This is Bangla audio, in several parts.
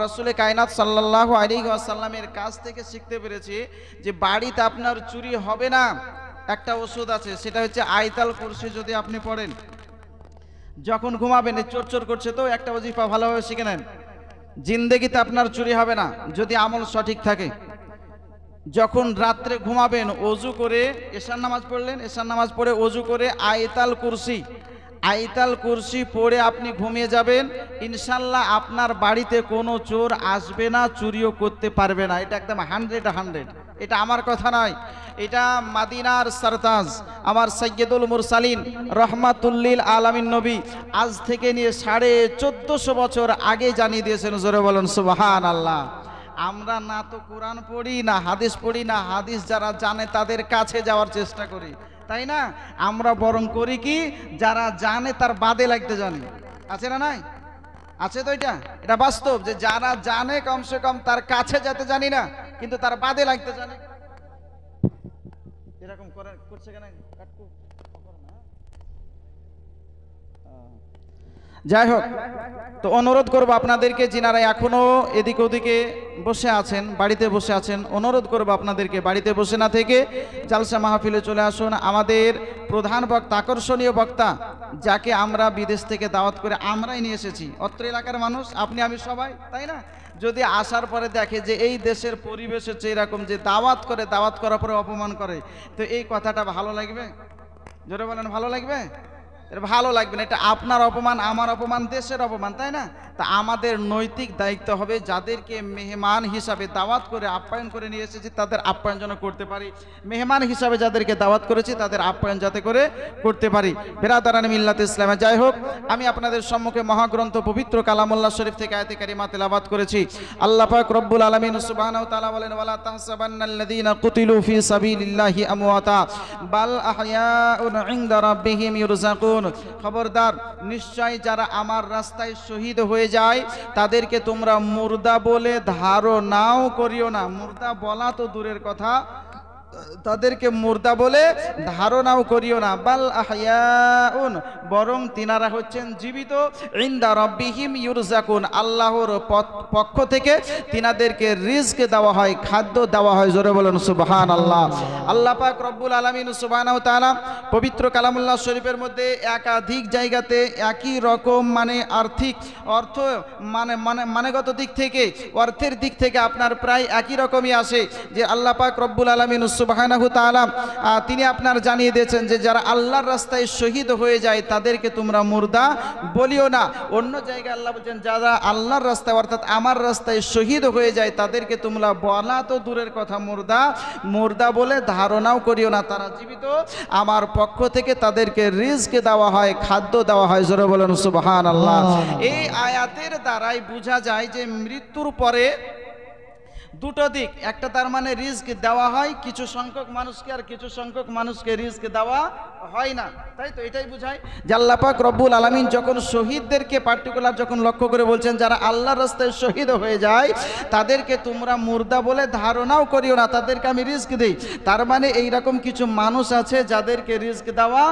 রাসূলে কায়নাত সাল্লাল্লাহু আলাইহি ওয়াসাল্লামের কাছ থেকে শিখতে পেরেছি যে বাড়িতে আপনার চুরি হবে না একটা ওষুধ আছে, সেটা হচ্ছে আয়াতুল কুরসি। যদি আপনি পড়েন যখন ঘুমাবেন, চোর চোর করছে তো একটা ওজিফা ভালোভাবে শিখে নেন, জিন্দেগিতে আপনার চুরি হবে না যদি আমল সঠিক থাকে। যখন রাত্রে ঘুমাবেন ওযু করে এশার নামাজ পড়লেন, এশার নামাজ পড়ে ওযু করে আয়াতুল কুরসি পড়ে আপনি ঘুমিয়ে যাবেন, ইনশাল্লাহ আপনার বাড়িতে কোনো চোর আসবে না, চুরিও করতে পারবে না। এটা একদম 100। এটা আমার কথা নয়, এটা মাদিনার সরতাজ আমার সৈয়দুল মুরসালিন রহমাতুল্লিল আলামিন নবী আজ থেকে নিয়ে 1450 বছর আগে জানিয়ে দিয়েছেন। জোরে বলেন সুবহানাল্লাহ। আমরা না তো কোরআন পড়ি, না হাদিস পড়ি, না হাদিস যারা জানে তাদের কাছে যাওয়ার চেষ্টা করি, তাই না? আমরা বরং করি কি, যারা জানে তার বাদে লাগতে জানি। আছে না নাই? আছে তো, এটা বাস্তব যে যারা জানে কমসে কম তার কাছে যেতে জানি না, কিন্তু তার বাদে লাগতে জানি। এরকম করছে কেন? যাই হোক, তো অনুরোধ করবো আপনাদেরকে, যিনারা এখনো এদিকে ওদিকে বসে আছেন, বাড়িতে বসে আছেন, অনুরোধ করবো আপনাদেরকে বাড়িতে বসে না থেকে জালসা মাহফিলে চলে আসুন। আমাদের প্রধান বক্তা, আকর্ষণীয় বক্তা, যাকে আমরা বিদেশ থেকে দাওয়াত করে আমরাই নিয়ে এসেছি, অত্র এলাকার মানুষ, আপনি আমি সবাই, তাই না? যদি আসার পরে দেখে যে এই দেশের পরিবেশ হচ্ছে এরকম, যে দাওয়াত করার পরে অপমান করে, তো এই কথাটা ভালো লাগবে? জোরে বলেন, ভালো লাগবে? ভালো লাগবে না। এটা আপনার অপমান, আমার অপমান, দেশের অপমান, তাই না? তা আমাদের নৈতিক দায়িত্ব হবে যাদেরকে মেহমান হিসাবে দাওয়াত করে আপ্যায়ন করে নিয়ে এসেছি তাদের আপ্যায়ন যেন করতে পারি, মেহমান হিসাবে যাদেরকে দাওয়াত করেছি তাদের আপ্যায়ন যাতে করে করতে পারি। বিরাদারান মিল্লাত ইসলামে, যাই হোক, আমি আপনাদের সম্মুখে মহাগ্রন্থ পবিত্র কালামুল্লাহ শরীফ থেকে আয়াতে কারিমা তেলাওয়াত করেছি। আল্লাহ পাক রব্বুল আলামিন সুবহানাহু ওয়া তাআলা বলেন, ওয়ালা তাহসাবান্নাল্লাযীনা কুতিলু ফি সাবিলিল্লাহি আমওয়াতা বাল আহইয়াউন ইনদা রাব্বিহিম ইরযাকুন। খবরদার, নিশ্চয় যারা আমার রাস্তায় শহীদ হয়ে যায় তাদেরকে তোমরা মুর্দা বলে ধারণাও করিও না। মুর্দা বলা তো দূরের কথা, তাদেরকে মুর্দা বলে ধারণাও করিও না। বাল আহইয়াউন, বরং তিনারা হচ্ছেন জীবিত। ইনদা রাব্বিহিম ইরযাকুন, আল্লাহর পক্ষ থেকে তিনাদেরকে রিজক দেওয়া হয়, খাদ্য দেওয়া হয়। জোরে বলেন সুবহানাল্লাহ। আল্লাহ পাক রব্বুল আলামিন সুবহানাহু ওয়া তাআলা পবিত্র কালামুল্লাহ শরীফের মধ্যে একাধিক জায়গাতে একই রকম আর্থিক অর্থ মানেগত দিক থেকে, অর্থের দিক থেকে আপনার প্রায় একই রকমই আসে, যে আল্লাহ পাক রব্বুল আলামিন সুবহানাহু তাআলা তিনি আপনার জানিয়ে দিয়েছেন যে যারা আল্লাহর রাস্তায় শহীদ হয়ে যায় তাদেরকে তোমরা মুর্দা বলিও না। অন্য জায়গায় আল্লাহ বলছেন যারা আল্লাহর রাস্তায় অর্থাৎ আমার রাস্তায় শহীদ হয়ে যায় তাদেরকে তোমরা বলা তো দূরের কথা, মুর্দা বলে ধারণাও করিও না, তারা জীবিত, আমার পক্ষ থেকে তাদেরকে রিজক দেওয়া হয়, খাদ্য দেওয়া হয়। জোরে বলেন সুবহানাল্লাহ। এই আয়াতের দ্বারাই বোঝা যায় যে মৃত্যুর পরে দুটো দিক, একটা তার মানে রিজক দেওয়া হয় কিছু সংখ্যক মানুষকে, আর কিছু সংখ্যক মানুষকে রিজক দেওয়া হয় না, তাই তো? এটাই বোঝায় যে আল্লাহ পাক রব্বুল আলামিন যখন শহীদদেরকে পার্টিকুলার যখন লক্ষ্য করে বলছেন যারা আল্লাহর রাস্তায় শহীদ হয়ে যায় তাদেরকে তোমরা মুর্দা বলে ধারণাও করিও না, তাদেরকে আমি রিজক দেই। তার মানে এইরকম কিছু মানুষ আছে যাদেরকে রিজক দেওয়া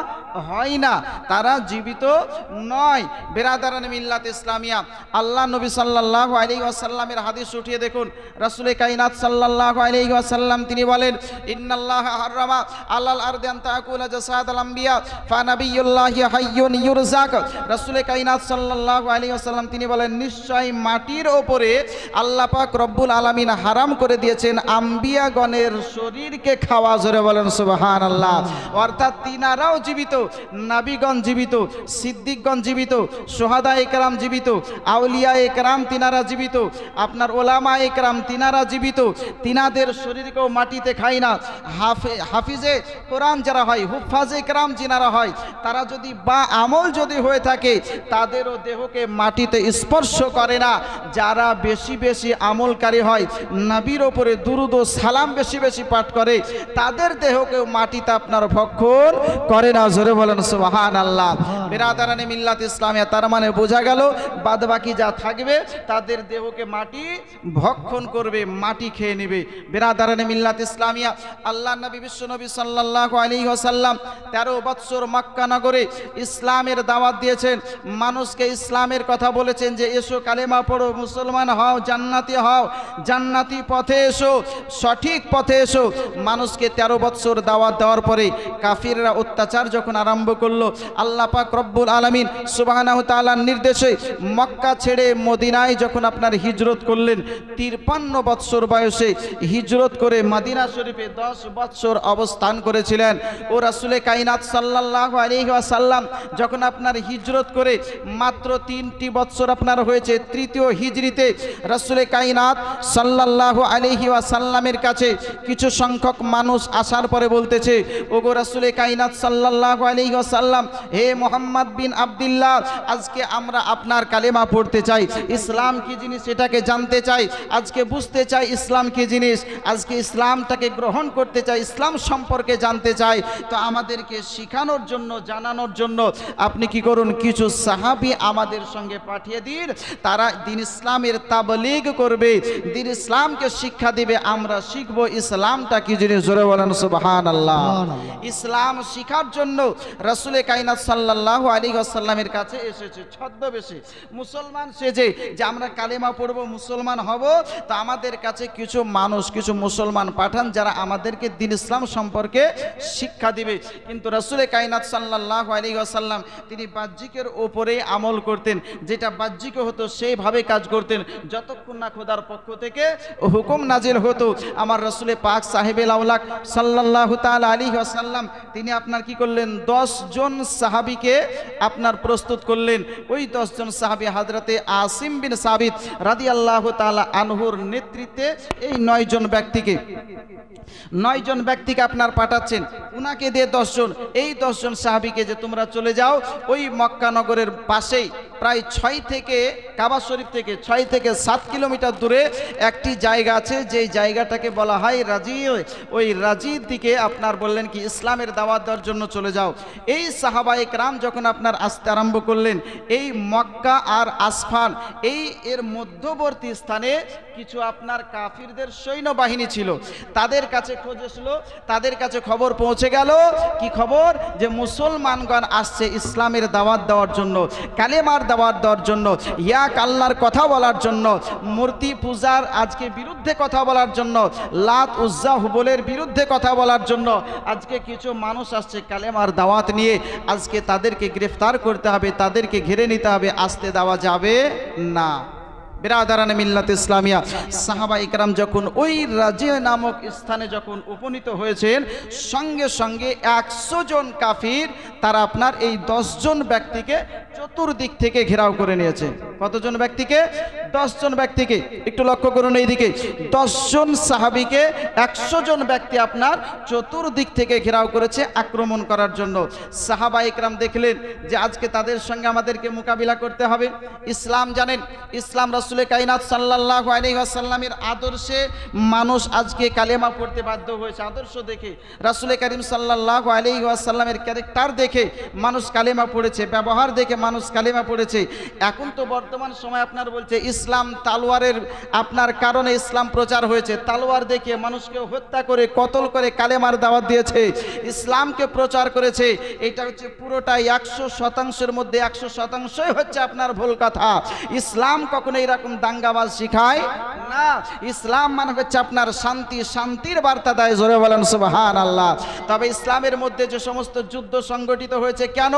হয় না, তারা জীবিত নয়। বিরাদারান মিল্লাত ইসলামিয়া, আল্লাহ নবী সাল্লাল্লাহু আলাইহি ওয়াসাল্লামের হাদিস উঠিয়ে দেখুন। রাসূলে কায়নাত সাল্লাল্লাহু আলাইহি ওয়াসাল্লাম তিনি বলেন, ইন্নাল্লাহা হারামা আলাল আরদি আন তাকুলা জাসাদাল আম্বিয়া ফানাবিয়ুল্লাহি হাইয়ুন ইউরযাক। রাসূলে কায়নাত সাল্লাল্লাহু আলাইহি ওয়াসাল্লাম তিনি বলেন, নিশ্চয় মাটির উপরে আল্লাহ পাক রব্বুল আলামিন হারাম করে দিয়েছেন আম্বিয়াগণের শরীরকে খাওয়া। জোরে বলেন সুবহানাল্লাহ। অর্থাৎ তিনারাও জীবিত, নবীগণ জীবিত, সিদ্দিকগণ জীবিত, শুহাদা ইকরাম জীবিত, আউলিয়া ইকরাম তিনারা জীবিত, আপনার ওলামা ইকরাম তিনারা জীবিত, তিনাদের শরীরকেও মাটিতে খায় না। হাফিজে কোরআন যারা হয়, হুফাজে ইকরাম যিনারা হয়, তারা যদি বা আমল যদি হয়ে থাকে তাদেরও দেহকে মাটিতে স্পর্শ করে না। যারা বেশি বেশি আমলকারী হয়, নবীর ওপরে দুরুদ ও সালাম বেশি বেশি পাঠ করে, তাদের দেহকেও মাটিতে আপনার ভক্ষণ করে না। জোরে বলেন সুবহানাল্লাহ। বিরাদারানে মিল্লাত ইসলামিয়া, তার মানে বোঝা গেল বাদবাকি যা থাকবে তাদের দেহকে মাটি ভক্ষণ করবে। মাটি খেয়ে নেবে। বিরাদারানে মিল্লাত ইসলামিয়া, আল্লাহ নবী বিশ্বনবী সাল্লাল্লাহু আলাইহি ওয়াসাল্লাম 13 বছর মক্কা নগরে ইসলামের দাওয়াত দিয়েছেন, মানুষকে ইসলামের কথা বলেছেন যে এসো কালেমা পড়ো, মুসলমান হও, জান্নাতি হও, জান্নাতি পথে এসো, সঠিক পথে এসো। মানুষকে 13 বছর দাওয়াত দেওয়ার পরে কাফিররা অত্যাচার যখন আরম্ভ করলো, আল্লাহ পাক রব্বুল আলামিন সুবহানাহু ওয়া তাআলার নির্দেশে মক্কা ছেড়ে মদিনায় যখন আপনার হিজরত করলেন, 53 বছর বয়সে হিজরত করে মদিনা শরীফে 10 বছর অবস্থান করেছিলেন। ও রাসূলে কায়নাত সাল্লাল্লাহু আলাইহি ওয়াসাল্লাম যখন আপনার হিজরত করে মাত্র 3টি বছর আপনার হয়েছে, তৃতীয় হিজরিতে রাসূলে কায়নাত সাল্লাল্লাহু আলাইহি ওয়াসাল্লামের কাছে কিছু সংখ্যক মানুষ আসার পরে বলতেছে, ওগো রাসূলে কায়নাত সাল্লাল্লাহু আলাইহি ওয়াসাল্লাম, হে মুহাম্মদ বিন আব্দুল্লাহ, আজকে আমরা আপনার কালেমা পড়তে চাই, ইসলাম কি জিনিস এটাকে জানতে চাই, আজকে বুঝতে চাই ইসলাম কি জিনিস, আজকে ইসলামটাকে গ্রহণ করতে চাই, ইসলাম সম্পর্কে জানতে চাই। তো আমাদেরকে শেখানোর জন্য, জানানোর জন্য আপনি কি করুন, কিছু সাহাবী আমাদের সঙ্গে পাঠিয়ে দিন, তারা দিন ইসলামের তাবলীগ করবে, দিন ইসলামকে শিক্ষা দিবে, আমরা শিখব ইসলামটা কি জিনিস। জোরে বলেন সুবহানাল্লাহ। ইসলাম শিখার জন্য রাসূলে কায়নাত সাল্লাল্লাহু আলাইহি ওয়াসাল্লামের কাছে এসেছে ছদ্মবেশে, মুসলমান সেজে, যে আমরা কালেমা পড়ব, মুসলমান হব। তো আমাদের কাছে কিছু মানুষ, কিছু মুসলমান পাঠান যারা আমাদেরকে দিন ইসলাম সম্পর্কে শিক্ষা দিবে। কিন্তু রাসূলে কায়নাত সাল্লাল্লাহু আলাইহি ওয়াসাল্লাম তিনি বাহ্যিকের উপরে আমল করতেন, যেটা বাহ্যিক হতো সেইভাবে কাজ করতেন, যতক্ষণ না খোদার পক্ষ থেকে হুকুম নাজিল হতো। আমার রাসূলে পাক সাহেবে লাউলাক সাল্লাল্লাহু তাআলা আলাইহি ওয়াসাল্লাম তিনি আপনার কি করলেন, 10 জন সাহাবীকে আপনার প্রস্তুত করলেন। ওই 10 জন সাহাবী হযরতে আসিম বিন সাবিত রাদিয়াল্লাহু তাআলা আনহুর নেতৃত্বে এই 9 জন ব্যক্তিকে আপনার পাঠাচ্ছেন, উনাকে দিয়ে 10 জন, এই 10 জন সাহাবীকে যে তোমরা চলে যাও ওই মক্কা নগরের পাশেই প্রায় 6 থেকে কাবা শরীফ থেকে 6 থেকে 7 কিলোমিটার দূরে একটি জায়গা আছে, যেই জায়গাটাকে বলা হয় রাজি। ওই রাজির দিকে আপনার বললেন কি ইসলামের দাওয়াত দেওয়ার জন্য চলে যাও। এই সাহাবায়ে কেরাম যখন আপনার আসতে আরম্ভ করলেন, এই মক্কা আর আসফান এর মধ্যবর্তী স্থানে কিছু আপনার কাফিরদের সৈন্যবাহিনী ছিল, তাদের কাছে খোঁজ এসলো, তাদের কাছে খবর পৌঁছে গেল, কি খবর, যে মুসলমানগণ আসছে ইসলামের দাওয়াত দেওয়ার জন্য, কালেমার দাওয়াত দেওয়ার জন্য, ইয়াক আল্লাহর কথা বলার জন্য, মূর্তি পূজার আজকে বিরুদ্ধে কথা বলার জন্য, লাত উজ্জা হুবলের বিরুদ্ধে কথা বলার জন্য আজকে কিছু মানুষ আসছে কালেমার দাওয়াত নিয়ে। আজকে তাদেরকে গ্রেফতার করতে হবে, তাদেরকে ঘিরে নিতে হবে, আসতে দেওয়া যাবে না। বিরাদারানে মিল্লাত ইসলামিয়া, সাহাবা ইকরাম যখন ওই রাজি নামক স্থানে যখন উপনীত হয়েছেন, সঙ্গে সঙ্গে 100 জন কাফির তারা আপনার এই 10 জন ব্যক্তিকে চতুর্দিক থেকে ঘেরাও করে নিয়েছে। কতজন ব্যক্তিকে? 10 জন ব্যক্তিকে। একটু লক্ষ্য করুন এইদিকে, 10 জন সাহাবীকে 100 জন ব্যক্তি আপনার চতুর্দিক থেকে ঘেরাও করেছে আক্রমণ করার জন্য। সাহাবা ইকরাম দেখলেন যে আজকে তাদের সঙ্গে আমাদেরকে মোকাবিলা করতে হবে। ইসলাম জানেন, ইসলাম রাসূলে কায়নাত সাল্লাল্লাহু আলাইহি ওয়াসাল্লামের আদর্শে মানুষ আজকে কালেমা পড়তে বাধ্য হয়েছে। আদর্শ দেখে, রাসূলে কারীম সাল্লাল্লাহু আলাইহি ওয়াসাল্লামের ক্যারেক্টার দেখে মানুষ কালেমা পড়েছে, ব্যবহার দেখে মানুষ কালেমা পড়েছে। এখন তো বর্তমান সময় আপনার বলছে ইসলাম তালোয়ারের আপনার কারণে ইসলাম প্রচার হয়েছে, তালোয়ার দেখে মানুষকে হত্যা করে কতল করে কালেমার দাওয়াত দিয়েছে, ইসলামকে প্রচার করেছে। এটা হচ্ছে পুরোটাই 100%-এর মধ্যে 100%ই হচ্ছে আপনার ভুল কথা। ইসলাম কখনো এরকম দাঙ্গাবাজ শিখায় না। ইসলাম মানে হচ্ছে আপনার শান্তি, শান্তির বার্তা দেয়। জোরে বলেন সুবহানাল্লাহ। তবে ইসলামের মধ্যে যে সমস্ত যুদ্ধ সংগঠিত হয়েছে, কেন?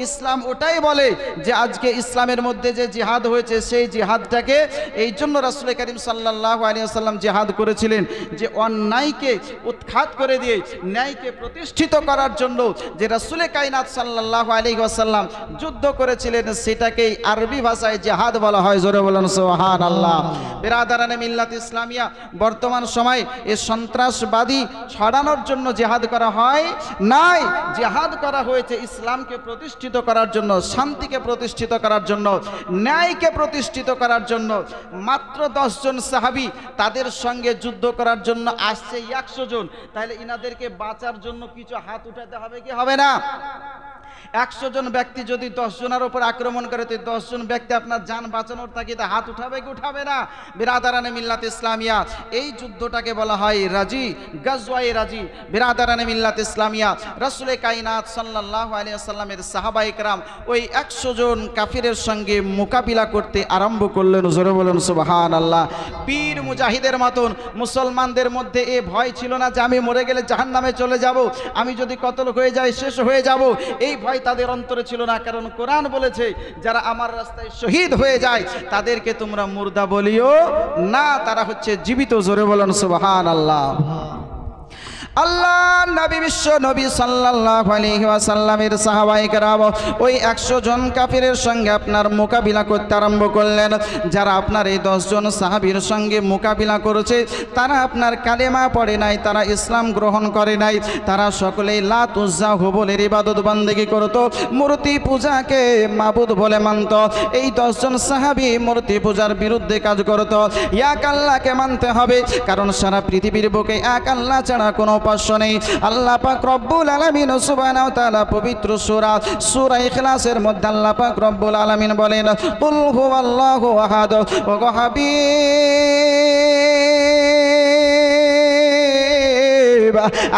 ইসলাম ওটাই বলে যে আজকে ইসলামের মধ্যে যে জিহাদ হয়েছে, সেই জিহাদটাকে এই জন্য রাসূল কারীম সাল্লাল্লাহু আলাইহি ওয়াসাল্লাম জিহাদ করেছিলেন, যে অন্যায়কে উৎখাত করে দিয়ে ন্যায়কে প্রতিষ্ঠিত করার জন্য যে রাসূল কায়নাত সাল্লাল্লাহু আলাইহি ওয়াসাল্লাম যুদ্ধ করেছিলেন, সেটাকেই আরবি ভাষায় জিহাদ বলা হয়। জোরে বলেন সুবহানাল্লাহ। বিরাদারানে মিল্লাত ইসলামিয়া, বর্তমান সময় এই সন্ত্রাসবাদী ছড়ানোর জন্য জিহাদ করা হয় নাই, জিহাদ করা হয়েছে ইসলামকে প্রতিষ্ঠিত করার জন্য, শান্তিকে প্রতিষ্ঠিত করার জন্য, ন্যায়কে প্রতিষ্ঠিত করার জন্য। মাত্র 10 জন সাহাবী তাদের সঙ্গে যুদ্ধ করার জন্য আসছে 100 জন। তাহলে ইনাদেরকে বাঁচার জন্য কিছু হাত উঠাতে হবে কি হবে না? 100 জন ব্যক্তি যদি 10 জনের উপর আক্রমণ করে, তো 10 জন ব্যক্তি আপনার জান বাঁচানোর তাগিদে হাত উঠাবে কি উঠাবে না? বিরাদারানে মিল্লাত ইসলামিয়া, এই যুদ্ধটাকে বলা হয় রাজি, গাজওয়ায়ে রাজি। বিরাদারানে মিল্লাত ইসলামিয়া, রাসূলে কায়নাত সাল্লাল্লাহু আলাইহি ওয়াসাল্লামের সাহাবায়ে কেরাম ওই 100 জন কাফিরের সঙ্গে মোকাবিলা করতে আরম্ভ করলেন। জোরে বলুন সুবহানাল্লাহ। পীর মুজাহিদের মতন মুসলমানদের মধ্যে এ ভয় ছিল না যে আমি মরে গেলে জাহান্নামে চলে যাব, আমি যদি কতল হয়ে যাই শেষ হয়ে যাব, এই ভয় তাদের অন্তরে ছিল না। কারণ কোরআন বলেছে যারা আমার রাস্তায় শহীদ হয়ে যায় তাদেরকে তোমরা মুর্দা বলিও না, তারা হচ্ছে জীবিত। জোরে বলুন সুবহানাল্লাহ। আল্লাহ নবী বিশ্ব নবী সাল্লাল্লাহু আলাইহি ওয়াসাল্লামের সাহাবায়ে কেরাম ওই 100 জন কাফিরের সঙ্গে আপনার মোকাবিলা করতে আরম্ভ করলেন। যারা আপনার এই 10 জন সাহাবীর সঙ্গে মোকাবিলা করেছে তারা আপনার কালেমা পড়ে নাই, তারা ইসলাম গ্রহণ করে নাই, তারা সকলেই লাত উজ্জা হুবলের ইবাদত বন্দেগী করত, মূর্তি পূজাকে মাবুদ বলে মানত। এই 10 জন সাহাবী মূর্তি পূজার বিরুদ্ধে কাজ করত। এক আল্লাহকে মানতে হবে, কারণ সারা পৃথিবীর বুকে এক আল্লাহ ছাড়া কোনো উপাস্য নেই। আল্লাহ পাক রব্বুল আলামিন সুবহানাহু ওয়া তাআলা পবিত্র সূরা ইখলাসের মধ্যে আল্লাহ পাক রব্বুল আলামিন বলেন, কুল হুয়াল্লাহু আহাদ ওয়া হাবিব,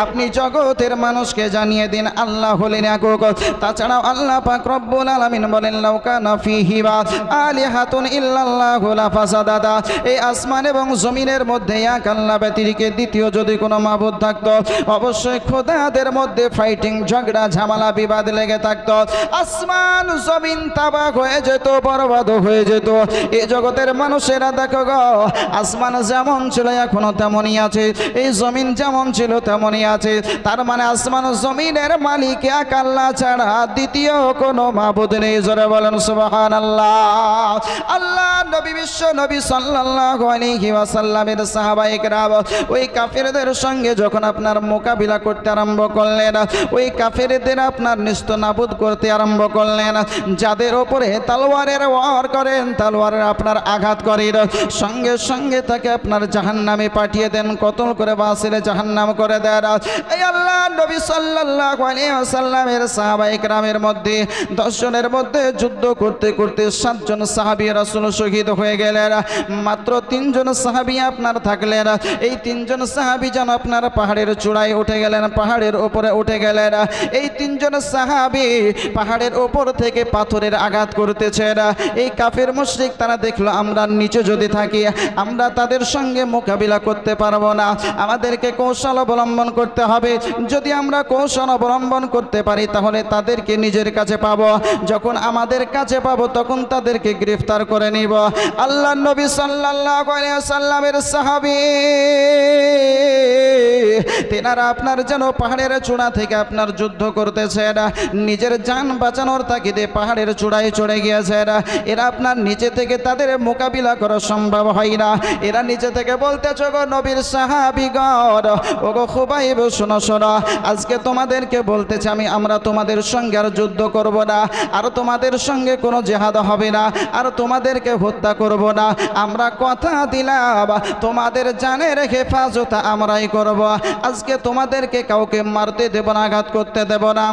আপনি জগতের মানুষকে জানিয়ে দিন আল্লাহ হলেন একক। তাছাড়াও আল্লাহ পাক রব্বুল আলামিন বলেন, লাউ কানা ফীহিমা আলিহাতুন ইল্লাল্লাহু লাফাসাদাতা, এই আসমান এবং জমিনের মধ্যে এক আল্লাহ ব্যতিরেকে দ্বিতীয় যদি কোনো মাবুদ থাকতো, অবশ্যই খোদাদের মধ্যে ফাইটিং, ঝগড়া, ঝামেলা, বিবাদ লেগে থাকতো, আসমান জমিন তাবাক হয়ে যেত, বরবাদ হয়ে যেত। এই জগতের মানুষেরা দেখো গো, আসমান যেমন ছিল এখনো তেমনই আছে, এই জমিন যেমন ছিল তেমনই আছে। তার মানে আসমান জমিনের মালিক এক আল্লাহ ছাড়া দ্বিতীয় কোনো মাবুদ নেই। জোরে বলেন সুবহানাল্লাহ। আল্লাহ নবী বিশ্ব নবী সাল্লাল্লাহু আলাইহি ওয়াসাল্লামের সাহাবায়ে কেরাম ওই কাফেরদের সঙ্গে যখন আপনার মোকাবিলা করতে আরম্ভ করলেন, ওই কাফেরদের আপনার নিস্তানাবুদ করতে আরম্ভ করলেন। যাদের ওপরে তলোয়ারের ওয়ার করেন, তলোয়ারের আপনার আঘাত করেন, সঙ্গে সঙ্গে তাকে আপনার জাহান্নামে পাঠিয়ে দেন, কতল করে বাসিলে জাহান্নাম করে দেন। এই আল্লাহ নবী সাল্লাল্লাহু আলাইহি ওয়াসাল্লামের সাহাবায়ে কেরামের মধ্যে 10 জনের মধ্যে যুদ্ধ করতে করতে 7 জন সাহাবী রাসূল শহীদ হয়ে গেলেন। মাত্র 3 জন সাহাবী আপনার থাকলেন। এই 3 জন সাহাবী যেন আপনার পাহাড়ের চূড়ায় উঠে গেলেন, পাহাড়ের উপরে উঠে গেলেন। এই 3 জন সাহাবী পাহাড়ের উপর থেকে পাথরের আঘাত করতেছেন। এই কাফের মুশরিক তারা দেখলো আমরা নিচে যদি থাকি আমরা তাদের সঙ্গে মোকাবিলা করতে পারবো না, আমাদেরকে কৌশল অবলম্বন করতে হবে। যদি আমরা কৌশল অবলম্বন করতে পারি তাহলে তাদেরকে নিজের কাছে পাবো, যখন আমাদের কাছে পাবো তখন তাদেরকে গ্রেফতার করে নিব। আল্লাহ নবী সাল্লাল্লাহু আলাইহি ওয়াসাল্লামের সাহাবী তেনারা আপনার যেন পাহাড়ের চূড়া থেকে আপনার যুদ্ধ করতেছেন, নিজের জান বাঁচানোর তাগিদে পাহাড়ের চূড়ায় চড়ে গিয়েছেন। এরা আপনার নিচে থেকে তাদের মোকাবিলা করা সম্ভব হয় না। এরা নিচে থেকে বলতেছে, গো নবীর সাহাবীগণ, ও গো খুবাইব, শোনো শোনো, আজকে তোমাদেরকে বলতেছে আমরা তোমাদের সঙ্গে আর যুদ্ধ করব না, আর তোমাদের সঙ্গে কোনো জিহাদ হবে না, আর তোমাদেরকে হত্যা করব না। আমরা কথা দিলাম তোমাদের জানের হেফাজত আমরাই করব। আজকে তোমাদেরকে কাউকে মারতে দেব না, আঘাত করতে দেব না,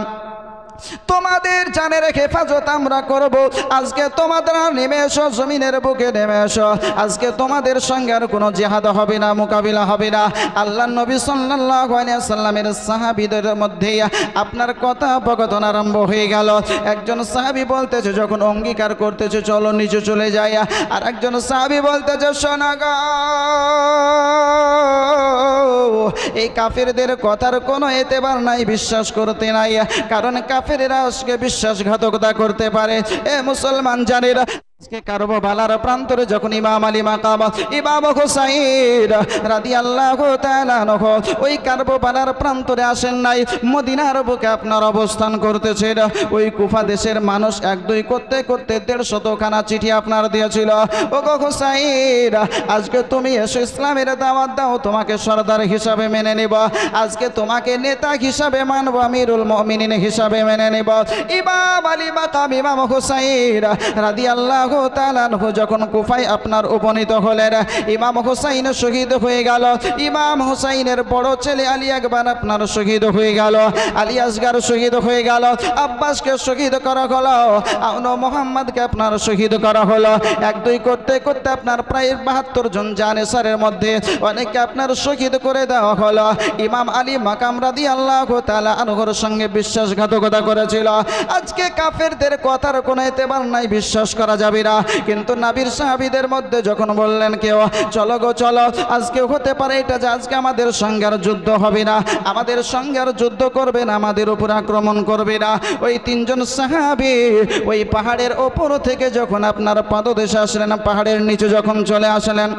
তোমাদের জানের হেফাজত আমরা করব। আজকে তোমাদের নেমে এসো, জমিনের বুকে নেমে এসো। আজকে তোমাদের সঙ্গে আর কোনো জিহাদ হবে না, মোকাবিলা হবে না। আল্লাহ নবী সাল্লাল্লাহু আলাইহি ওয়াসাল্লামের সাহাবীদের মধ্যে আপনার কথোপকথন আরম্ভ হয়ে গেল। একজন সাহাবী বলতেছে, যখন অঙ্গীকার করতেছে চলো নিচে চলে যাই, আর একজন সাহাবী বলতেছে, শোনা গো, এই কাফেরদের কথার কোনো এতেবার নাই, বিশ্বাস করতে নাই, কারণ কাফেরেরা আজকে বিশ্বাসঘাতকতা করতে পারে। এ মুসলমান জানেরা, আজকে কারবালার প্রান্তরে যখন ইমাম আলী মাকাম ইমাম হুসাইন রাদিয়াল্লাহু তাআলা আনহু ওই কারবালার প্রান্তরে আসেন নাই, মদিনার বুকে আপনার অবস্থান করতেছেন। ওই কুফা দেশের মানুষ 1-2 করতে করতে 150 খানা চিঠি আপনার দিয়েছিল, ও গো হুসাইন, আজকে তুমি এসে ইসলামের দাওয়াত দাও, তোমাকে সরদার হিসাবে মেনে নেব, আজকে তোমাকে নেতা হিসাবে মানব, আমিরুল মুমিনিন হিসাবে মেনে নেব। ইমাম আলী মাকাম ইমাম হুসাইন রাদিয়াল্লাহু রাদিয়াল্লাহু তাআলা আনহু যখন কুফায় আপনার উপনীত হলেন, ইমাম হুসাইন শহীদ হয়ে গেল। ইমাম হুসাইনের বড় ছেলে আলী আকবর আপনার শহীদ হয়ে গেল, আলী আসগার শহীদ হয়ে গেল, আব্বাসকে শহীদ করা হলো, আউনো মোহাম্মদকে আপনার শহীদ করা হলো। এক দুই করতে করতে আপনার প্রায় 72 জন জানেসারের মধ্যে অনেককে আপনার শহীদ করে দেওয়া হলো। ইমাম আলী মাকাম রাদিয়াল্লাহু তাআলা আনহুর সঙ্গে বিশ্বাসঘাতকতা করেছিল। আজকে কাফেরদের কথার কোনো এতেবার নাই, বিশ্বাস করা যাবে না। কিন্তু নবীর সাহাবীদের মধ্যে যখন বললেন কেউ চলো গো চলো, আজকে হতে পারে এটা যে আজকে আমাদের সঙ্গে আর যুদ্ধ হবে না, আমাদের সঙ্গে আর যুদ্ধ করবে না, আমাদের উপর আক্রমণ করবে না। ওই 3 জন সাহাবী ওই পাহাড়ের ওপর থেকে যখন আপনার পাদদেশে আসলেন, পাহাড়ের নিচে যখন চলে আসলেন,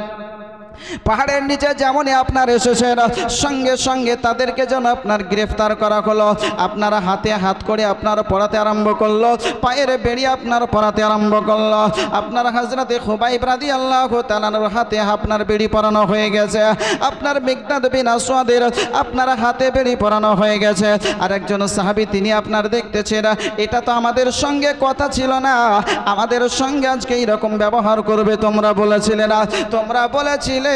পাহাড়ের নিচে যেমনই আপনার এসেছেন, সঙ্গে সঙ্গে তাদেরকে যেন আপনার গ্রেফতার করা হলো। আপনারা হাতে হাত করে আপনার পড়াতে আরম্ভ করলো, পায়ের বেড়ি আপনার পড়াতে আরম্ভ করলো। আপনার হযরতে খুবাইব রাদিয়াল্লাহু তাআলার হাতে আপনার বেড়ি পরানো হয়ে গেছে, আপনার মিকদাদ বিন আসওয়াদের আপনার হাতে বেড়ি পরানো হয়ে গেছে। আর একজন সাহাবী তিনি আপনার দেখতেছেন, এটা তো আমাদের সঙ্গে কথা ছিল না, আমাদের সঙ্গে আজকে এইরকম ব্যবহার করবে তোমরা বলেছিলে না, তোমরা বলেছিলে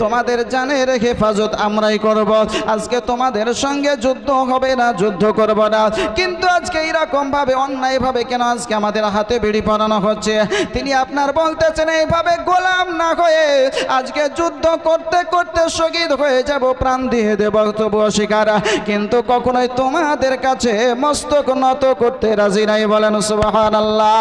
তোমাদের জানের হেফাজত আমরাই করব, আজকে তোমাদের সঙ্গে যুদ্ধ হবে না, যুদ্ধ করব না। কিন্তু আজকে এইরকম ভাবে অন্যায় ভাবে কেন আজকে আমাদের হাতে বেড়ি পরানো হচ্ছে? তিনি আপনার বলতেছেন এইভাবে গোলাম না হয়ে আজকে যুদ্ধ করতে করতে শহীদ হয়ে যাব, প্রাণ দিয়ে দেব, তবু অস্বীকার, কিন্তু কখনোই তোমাদের কাছে মস্তক নত করতে রাজি নাই। বলেন সুবহানাল্লাহ।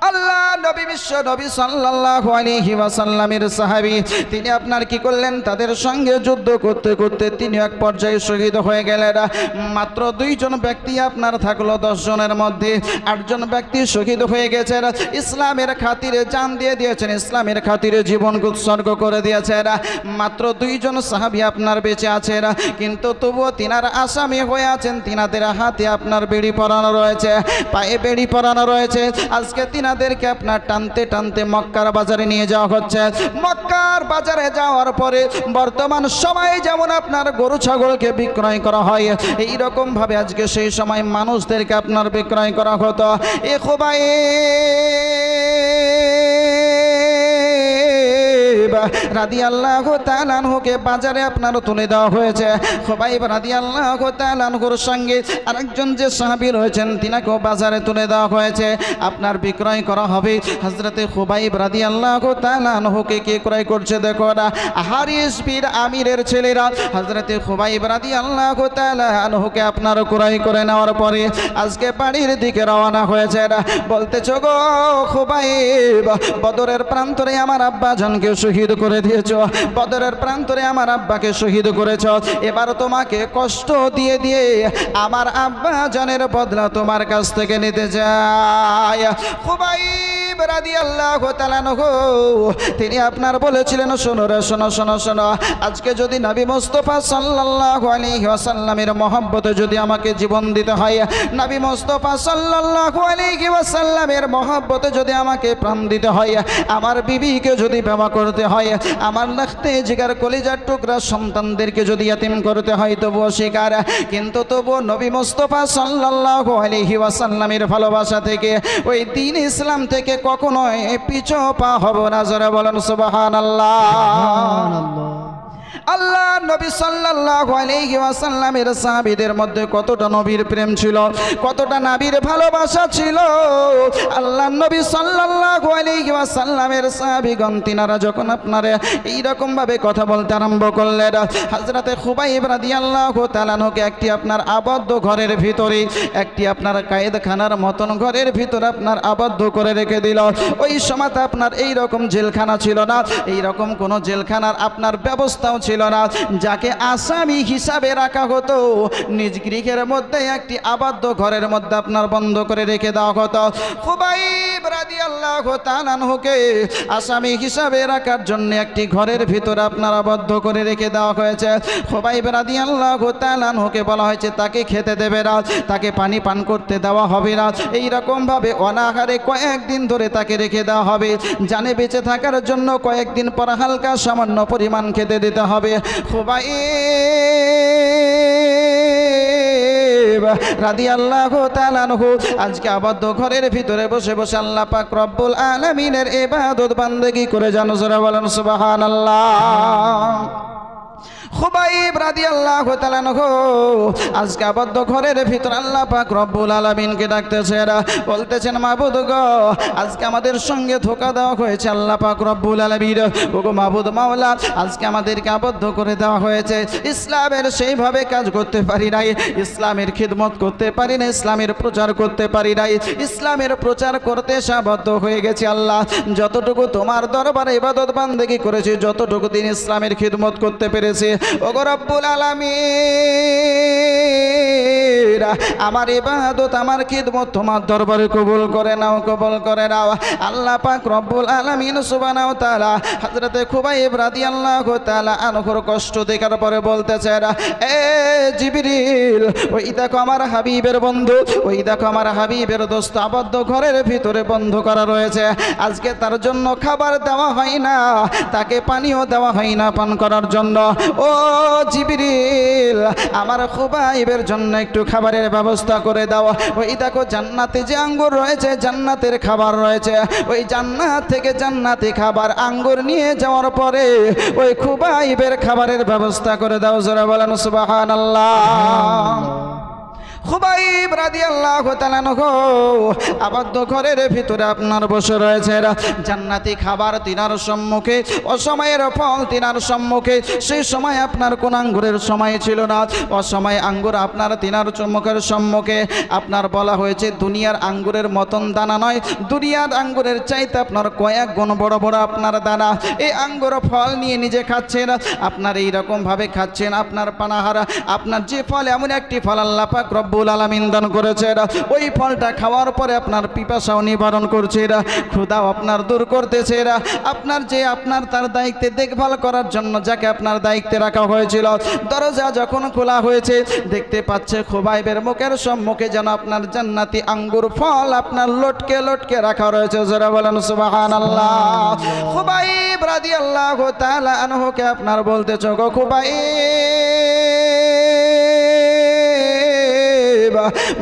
আল্লাহ নবী বিশ্ব নবী সাল্লাল্লাহু আলাইহি ওয়াসাল্লামের সাহাবী তিনি আপনার কি করলেন, তাদের সঙ্গে যুদ্ধ করতে করতে তিনি এক পর্যায়ে শহীদ হয়ে গেলেন। মাত্র 2 জন ব্যক্তি আপনার থাকলো 10 জনের মধ্যে, 8 জন ব্যক্তি শহীদ হয়ে গেছেন। ইসলামের খাতিরে জান দিয়ে দিয়েছেন, ইসলামের খাতিরে জীবন উৎসর্গ করে দিয়েছেন। মাত্র 2 জন সাহাবী আপনার বেঁচে আছেন, কিন্তু তবুও তিনারা আসামি হয়ে আছেন। তিনাদের হাতে আপনার বেড়ি পরানো রয়েছে, পায়ে বেড়ি পরানো রয়েছে। আজকে তিনাদেরকে আপনার টানতে টানতে মক্কার বাজারে নিয়ে যাওয়া হচ্ছে। মক্কার বাজারে যাওয়ার পরে বর্তমান সময়ে যেমন আপনার গরু ছাগলকে বিক্রয় করা হয়, এইরকম ভাবে আজকে সেই সময় মানুষদেরকে আপনার বিক্রয় করা হতো। এ খুবাইব রাদিয়াল্লাহু তাআলা আনহুকে বাজারে আপনার তুলে দেওয়া হয়েছে। খুবাইব রাদিয়াল্লাহু তাআলা আনহুর সঙ্গে আরেকজন যে সাহাবী রয়েছেন তিনাকেও বাজারে তুলে দেওয়া হয়েছে, আপনার বিক্রয় করা হবে। হযরতে খুবাইব রাদিয়াল্লাহু তাআলা আনহুকে কে ক্রয় করছে দেখো না, হারিস বিন আমিরের ছেলেরা হযরতে খুবাইব রাদিয়াল্লাহু তাআলা আনহুকে আপনার ক্রয় করে নেওয়ার পরে আজকে বাড়ির দিকে রওনা হয়েছে। বলতেছ গো খুবাইব, বদরের প্রান্তরে আমার আব্বা জানকে শহীদ করে দিয়েছ, বদরের প্রান্তরে আমার আব্বাকে শহীদ করেছ, এবার তোমাকে কষ্ট দিয়ে দিয়ে আমার আব্বা জানের বদলা তোমার কাছ থেকে নিতে যায়। খুবাইব রাদিয়াল্লাহু তাআলা আনহু তিনি আপনার বলেছিলেন, শোনো রে শোনো শোনো শোনো, আজকে যদি নবী মুস্তাফা সাল্লাল্লাহু আলাইহি ওয়াসাল্লামের মহব্বতে যদি আমাকে জীবন দিতে হয়, নবী মুস্তাফা সাল্লাল্লাহু আলাইহি ওয়াসাল্লামের মহব্বতে যদি আমাকে প্রাণ দিতে হয়, আমার বিবিকে যদি বিবাহ করতে হয়, আমার লাখতে জিগার কলিজার টুকরা সন্তানদেরকে যদি ইয়াতিম করতে হয়, তবুও স্বীকার। কিন্তু তবুও নবী মুস্তাফা সাল্লাল্লাহু আলাইহি ওয়াসাল্লামের ভালোবাসা থেকে, ওই দ্বীন ইসলাম থেকে কখনোই পিছু পা হব না। জোরে বলেন সুবহানাল্লাহ। আল্লাহ নবী সাল্লাল্লাহু আলাইহি ওয়াসাল্লামের সাহাবীদের মধ্যে কতটা নবীর প্রেম ছিল, কতটা নবীর ভালোবাসা ছিল। আল্লাহ নবী সাল্লাল্লাহু আলাইহি ওয়াসাল্লামের সাহাবীগণ তিনারা যখন আপনারা এই রকম ভাবে কথা বলতে আরম্ভ করলেন, হযরতে খুবাইব রাদিয়াল্লাহু তাআলা আনহুকে একটি আপনার আবদ্ধ ঘরের ভিতরে, একটি আপনার কায়েদখানার মতন ঘরের ভিতরে আপনার আবদ্ধ করে রেখে দিল। ওই সময় আপনার এই রকম জেলখানা ছিল না, এই রকম কোন জেলখানার আপনার ব্যবস্থাও ছিল না, যাকে আসামি হিসাবে রাখা হতো নিজ গৃহের মধ্যে একটি আবদ্ধ ঘরের মধ্যে আপনার বন্ধ করে রেখে দেওয়া হতো। খুবাইব রাদিয়াল্লাহু তাআলা আনহুকে আসামি হিসাবে রাখার জন্য একটি ঘরের ভিতরে আপনার আবদ্ধ করে রেখে দেওয়া হয়েছে। খুবাইব রাদিয়াল্লাহু তাআলা আনহুকে বলা হয়েছে তাকে খেতে দেবে না, তাকে পানি পান করতে দেওয়া হবে না, এই রকম ভাবে অনাহারে কয়েকদিন ধরে তাকে রেখে দেওয়া হবে। জানে বেঁচে থাকার জন্য কয়েকদিন পর হালকা সামান্য পরিমাণ খেতে দিতে হবে। খুবাইব রাদিয়াল্লাহু তাআলা আনহু আজকে আবদ্ধ ঘরের ভিতরে বসে বসে আল্লাহ পাক রব্বুল আলামিনের ইবাদত বান্দেগি করে জানো জোরে বলেন সুবহানাল্লাহ। খুবাইব রাদিয়াল্লাহু তাআলা আনহু আজকে আবদ্ধ ঘরের ভিতর আল্লাহ পাক রব্বুল আলামিনকে ডাকতেছেন, বলতেছেন মাবুদ গো আজকে আমাদের সঙ্গে ধোঁকা দেওয়া হয়েছে আল্লাহ পাক রব্বুল আলামিন, ওগো মাবুদ মাওলা আজকে আমাদেরকে আবদ্ধ করে দেওয়া হয়েছে, ইসলামের সেইভাবে কাজ করতে পারি নাই, ইসলামের খিদমত করতে পারি না, ইসলামের প্রচার করতে পারি নাই, ইসলামের প্রচার করতে আবদ্ধ হয়ে গেছি আল্লাহ। যতটুকু তোমার দরবারে ইবাদত বান্দেগি করেছি, যতটুকু দিন ইসলামের খিদমত করতে পেরেছি, ওগো রব্বুল আলামিন আমার ইবাদত আমার খিদমত তোমার দরবারে কবুল করে নাও, কবুল করে নাও। আল্লাহ পাক রব্বুল আলামিন সুবহানাহু ওয়া তাআলা হযরতে খুবাইব রাদিয়াল্লাহু তাআলা আনহুর কষ্ট দেখার পরে বলতেছেন, এ জিবরিল ওই দেখো আমার হাবিবের বন্ধু, ওই দেখো আমার হাবিবের দোস্ত আবদ্ধ ঘরের ভিতরে বন্ধ করা রয়েছে, আজকে তার জন্য খাবার দেওয়া হয় না, তাকে পানিও দেওয়া হয় না পান করার জন্য। ও জিবরিল আমার খুবাইবের জন্য একটু খাবারের ব্যবস্থা করে দাও। ওই দেখো জান্নাতে যে আঙ্গুর রয়েছে, জান্নাতের খাবার রয়েছে, ওই জান্নাত থেকে জান্নাতি খাবার আঙ্গুর নিয়ে যাওয়ার পরে ওই খুবাইবের খাবারের ব্যবস্থা করে দাও, জোরে বলেন সুবহানাল্লাহ। খুবাইব রাদিয়াল্লাহু তাআলা আনহু আবদ্ধ ঘরের ভিতরে আপনার বসে রয়েছে, জান্নাতি খাবার তিনার সম্মুখে, অসময়ের ফল তিনার সম্মুখে, সেই সময় আপনার কোন আঙ্গুরের সময় ছিল না, অসময় আঙ্গুর আপনার তিনার চমকের সম্মুখে। আপনার বলা হয়েছে দুনিয়ার আঙ্গুরের মতন দানা নয়, দুনিয়ার আঙ্গুরের চাইতে আপনার কয়েক গুণ বড় বড় আপনার দানা। এই আঙ্গুর ফল নিয়ে নিজে খাচ্ছেন, আপনার এইরকম ভাবে খাচ্ছেন, আপনার পানাহারা আপনার যে ফল এমন একটি ফল আল্লাহ পাক রব্বুল আলামিন দান করেছে, ওই ফলটা খাওয়ার পরে আপনার পিপাসাও নিবারণ করছে, ক্ষুধাও আপনার দূর করতেছে। আপনার যে আপনার তার দায়িত্বে দেখভাল করার জন্য যাকে আপনার দায়িত্বে রাখা হয়েছিল, দরজা যখন খোলা হয়েছে দেখতে পাচ্ছে খুবাইবের মুখের সম্মুখে যেন আপনার জান্নাতি আঙ্গুর ফল আপনার লটকে লটকে রাখা রয়েছে, যারা বলেন সুবহানাল্লাহ। খুবাইব রাদিয়াল্লাহু তাআলা আনহুকে আপনার বলতেছো গো খুবাইব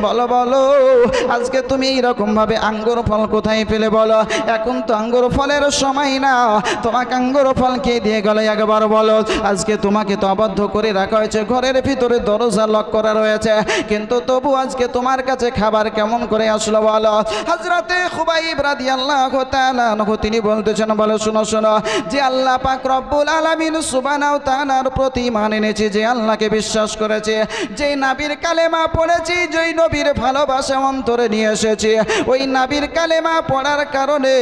বলো বলো আজকে তুমি এইরকম ভাবে আঙ্গুর ফল কোথায় পেলে বলো, এখন তো আঙ্গুর ফলের সময় না, তোমাকে আঙ্গুর ফল কে দিয়ে গেল একবার বলো। আজকে তোমাকে তো আবদ্ধ করে রাখা হয়েছে, ঘরের ভিতরে দরজা লক করা রয়েছে, কিন্তু তবু আজকে তোমার কাছে খাবার কেমন করে আসলো বলো। হযরতে খুবাইব রাদিয়াল্লাহু তাআলা আনহু তিনি বলতেছেন, বলো শোনো শোনো, যে আল্লাহ পাক রব্বুল আলামিন সুবহানাহু তাআলার প্রতি ঈমান এনেছে, যে আল্লাহকে বিশ্বাস করেছে, যে নবীর কালেমা পড়েছি, যেই নবীর ভালোবাসা অন্তরে নিয়ে এসেছি, ওই নবীর কালেমা পড়ার কারণে,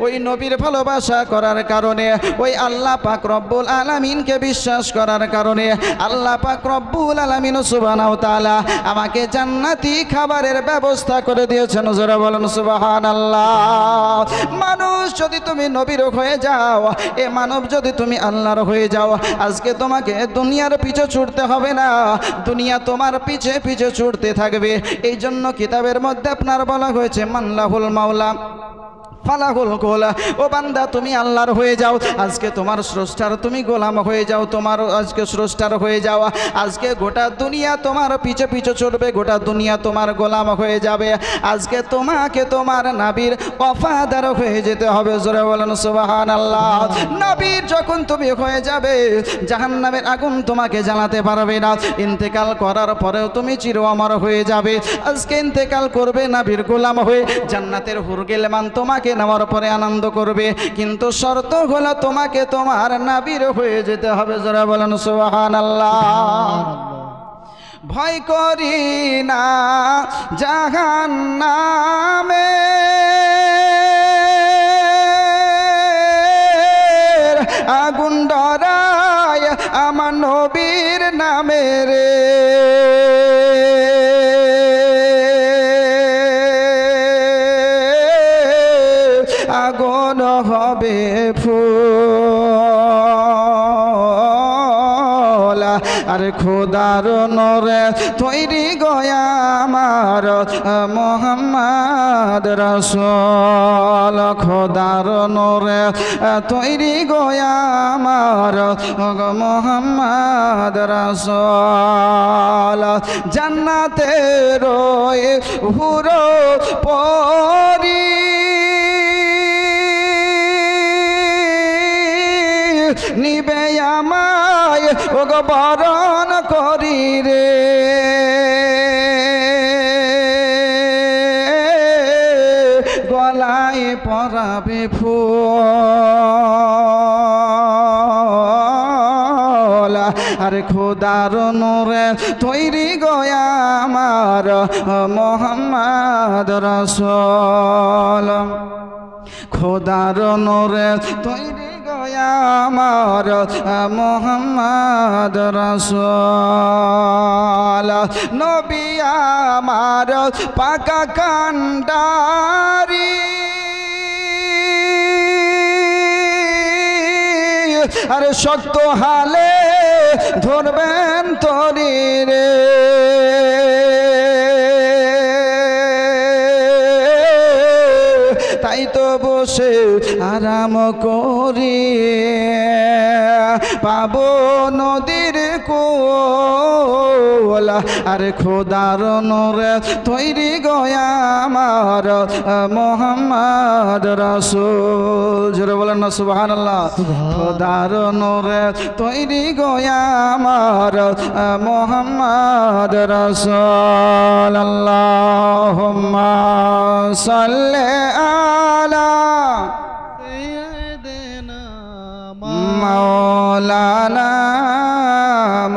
ওই নবীর ভালোবাসা করার কারণে, ওই আল্লাহ পাক রব্বুল আলামিনকে বিশ্বাস করার কারণে আল্লাহ পাক রব্বুল আলামিন সুবহানাহু তাআলা আমাকে জান্নাতি খাবারের ব্যবস্থা করে দিয়েছেন, যারা বলেন সুবহানাল্লাহ। মানুষ যদি তুমি নবীর হয়ে যাও, এ মানব যদি তুমি আল্লাহর হয়ে যাও, আজকে তোমাকে দুনিয়ার পিছে ছুটতে হবে না, দুনিয়া তোমার পিছে পিছে ছুটতে থাকবে। এই জন্য কিতাবের মধ্যে আপনার বলা হয়েছে মানলাহুল মাওলা ফালাহুল গোলা, ও বান্দা তুমি আল্লাহর হয়ে যাও, আজকে তোমার স্রষ্টার তুমি গোলাম হয়ে যাও, তোমার আজকে স্রষ্টার হয়ে যাও, আজকে গোটা দুনিয়া তোমার পিছে পিছে ছুটবে, গোটা দুনিয়া তোমার গোলাম হয়ে যাবে, আজকে তোমাকে তোমার নবীর ওয়াফাদার হয়ে যেতে হবে, জোরে বলেন সুবহানাল্লাহ। নবীর যখন তুমি হয়ে যাবে, জাহান্নামের আগুন তোমাকে জ্বালাতে পারবে না, ইন্তেকাল করার পরেও তুমি চির অমর হয়ে যাবে। আজকে ইন্তেকাল করবে নবীর গোলাম হয়ে, জান্নাতের হুরগিলমান তোমাকে নেওয়ার পরে আনন্দ করবে, কিন্তু শর্ত হলো তোমাকে তোমার নবীর হয়ে যেতে হবে, যারা বলেন সুবহানাল্লাহ। ভয় করি না জাহান্নামে আগুন ডরায় আমার নবীর নামে রে, আগুন হবে ফুল আরে খোদার নূরে তৈরি গয়া আমার মোহাম্মদ রাসূল খোদার নূরে তৈরি গয়া আমার মোহাম্মদ রাসূল জান্নাতে রয়ে হুরো পরি নিবে আমায় ওগো বরণ করি রে গলায় পরাবে ফুল আর খোদার নূরে তৈরি গয়া আমার মোহাম্মদ রাসূল খোদার নূরে তৈরি গয়া আমার মোহাম্মদ রাসূল নবী আমার পাকা কান্ডারি আরে শক্ত হালে ধরবেন তরি রে তাই তো বসে আরাম করি পাবো নদীর কোল আরে খোদার নূরে তৈরি গয়া আমার মোহাম্মদ রাসূল জোরে বলেন না সুবহানাল্লাহ খোদার নূরে তৈরি গয়া আমার মোহাম্মদ রাসূল আল্লাহুম্মা সাল্লি আলা মাওলানা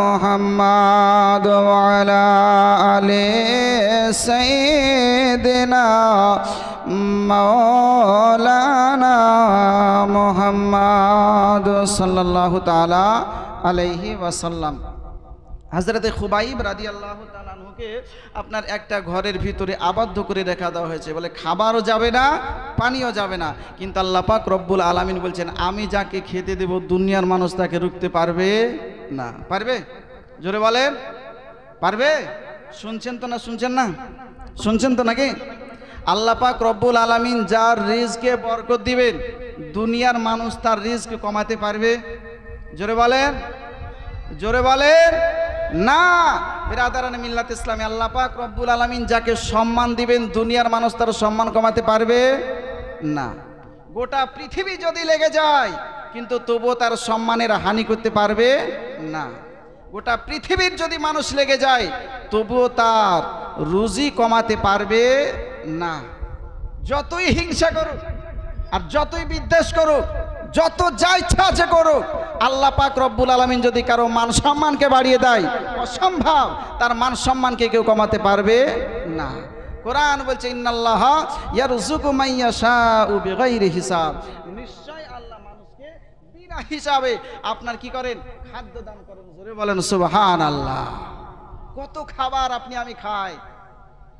মুহাম্মদ ওয়া আলা আলি সাইয়্যিদিনা মাওলানা মুহাম্মদ সাল্লাল্লাহু তাআলা আলাইহি ওয়াসাল্লাম হযরতে খুবাইব রাদিয়াল্লাহু তাআলা আনহুকে আপনার একটা ঘরের ভিতরে আবদ্ধ করে রেখা দেওয়া হয়েছে বলে খাবারও যাবে না পানিও যাবে না কিন্তু আল্লাহ পাক রব্বুল আলামিন বলছেন আমি যাকে খেতে দেব দুনিয়ার মানুষ তাকে রুখতে পারবে না পারবে জোরে বলেন পারবে শুনছেন তো না শুনছেন না শুনছেন তো নাকি আল্লাহ পাক রব্বুল আলামিন যার রিজকে বরকত দিবেন দুনিয়ার মানুষ তার রিজক কমাতে পারবে জোরে বলেন না বিরাদারানে মিল্লাত ইসলামী আল্লাহ পাক রব্বুল আলামিন যাকে সম্মান দিবেন দুনিয়ার মানুষ তার সম্মান কমাতে পারবে না গোটা পৃথিবী যদি লেগে যায় কিন্তু তবুও তার সম্মানের হানি করতে পারবে না গোটা পৃথিবীর যদি মানুষ লেগে যায় তবুও তার রুজি কমাতে পারবে না যতই হিংসা করুক আর যতই বিদ্বেষ করুক যত যা ইচ্ছা আছে করুক আল্লাহ পাক রব্বুল আলামিন যদি কারো মান সম্মানকে বাড়িয়ে দেয় অসম্ভব তার মান সম্মানকে কেউ কমাতে পারবে না কোরআন বলছে ইন্নাল্লাহা ইয়ারযুকু মান ইয়াশাউ বিগাইরি হিসাব নিশ্চয় আল্লাহ মানুষকে বিনা হিসাবে আপনার কি করেন খাদ্য দান করেন জোরে বলেন সুবহানাল্লাহ কত খাবার আপনি আমি খাই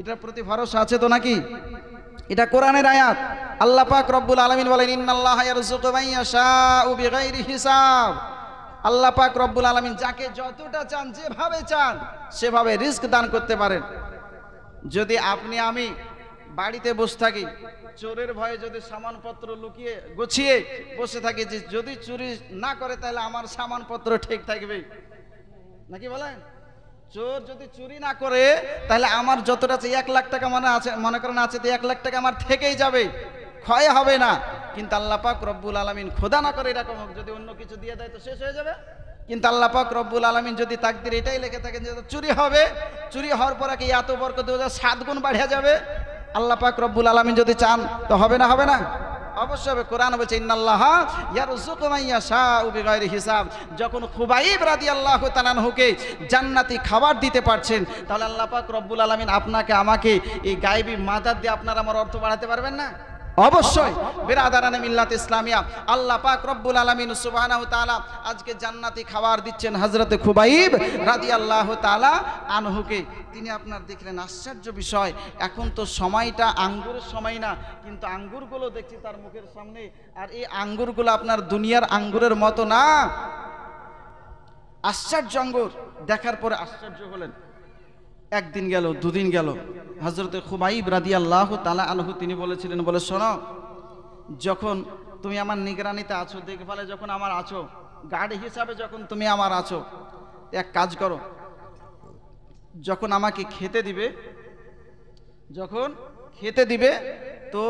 এটার প্রতি ভরসা আছে তো নাকি এটা কোরআনের আয়াত আল্লাহ পাক রব্বুল আলামিন বলেন ইন্নাল্লাহা ইয়ারযুকু মান ইয়াশাউ বিগাইরি হিসাব আল্লাহ পাক রব্বুল আলামিন যাকে যতটা চান যেভাবে চান সেভাবে রিজক দান করতে পারেন যদি আপনি আমি বাড়িতে বসে থাকি চোরের ভয়ে যদি সামানপত্র লুকিয়ে গুছিয়ে বসে থাকি যে যদি চুরি না করে তাহলে আমার সামানপত্র ঠিক থাকবে নাকি বলেন চোর যদি চুরি না করে তাহলে আমার যতটা আছে 1 লাখ টাকা মনে করেন আছে তো 1 লাখ টাকা আমার থেকেই যাবে ক্ষয় হবে না কিন্তু আল্লাহ পাক রব্বুল আলামিন খোদা না করে এরকম যদি অন্য কিছু দিয়ে দেয় তো শেষ হয়ে যাবে কিন্তু আল্লাহ পাক রব্বুল আলামিন যদি তাকদির এটাই লিখে থাকেন যে চুরি হবে চুরি হওয়ার পরে কি এত বরকত 7 গুণ বাড়িয়ে যাবে আল্লাহ পাক রব্বুল আলামিন যদি চান তো হবে না অবশ্যই হবে কোরআন বলছে ইন্নাল্লাহা ইয়ারযুকু মান ইয়াশাউ বিগাইরি হিসাব যখন খুবাইব রাদিয়াল্লাহু তাআলা আনহুকে জান্নাতি খাবার দিতে পারছেন তাহলে আল্লাহ পাক রব্বুল আলামিন আপনাকে আমাকে এই গায়বী মাদাদ দিয়ে আপনার আমার অর্থ বাড়াতে পারবেন না অবশ্যই বিরাদারানে মিল্লাত ইসলামিয়া আল্লাহ পাক রব্বুল আলামিন সুবহানাহু তাআলা আজকে জান্নাতি খাবার দিচ্ছেন হযরতে খুবাইব রাদিয়াল্লাহু তাআলা আনহুকে তিনি আপনার দেখলেন আশ্চর্য বিষয় এখন তো সময়টা আঙ্গুরের সময় না কিন্তু আঙ্গুরগুলো দেখছি তার মুখের সামনে আর এই আঙ্গুরগুলো আপনার দুনিয়ার আঙ্গুরের মতো না আশ্চর্য অঙ্গর দেখার পরে আশ্চর্য হলেন। একদিন গেল, দুদিন গেল, হযরতে খুবাইব রাদিয়াল্লাহু তাআলা আনহু তিনি বলেছিলেন, বলে শোনো, যখন তুমি আমার নিগরানিতে আছো, দেখভালে যখন আমার আছো, গার্ড হিসাবে যখন তুমি আমার আছো, এক কাজ করো, যখন আমাকে খেতে দিবে, যখন খেতে দিবে তো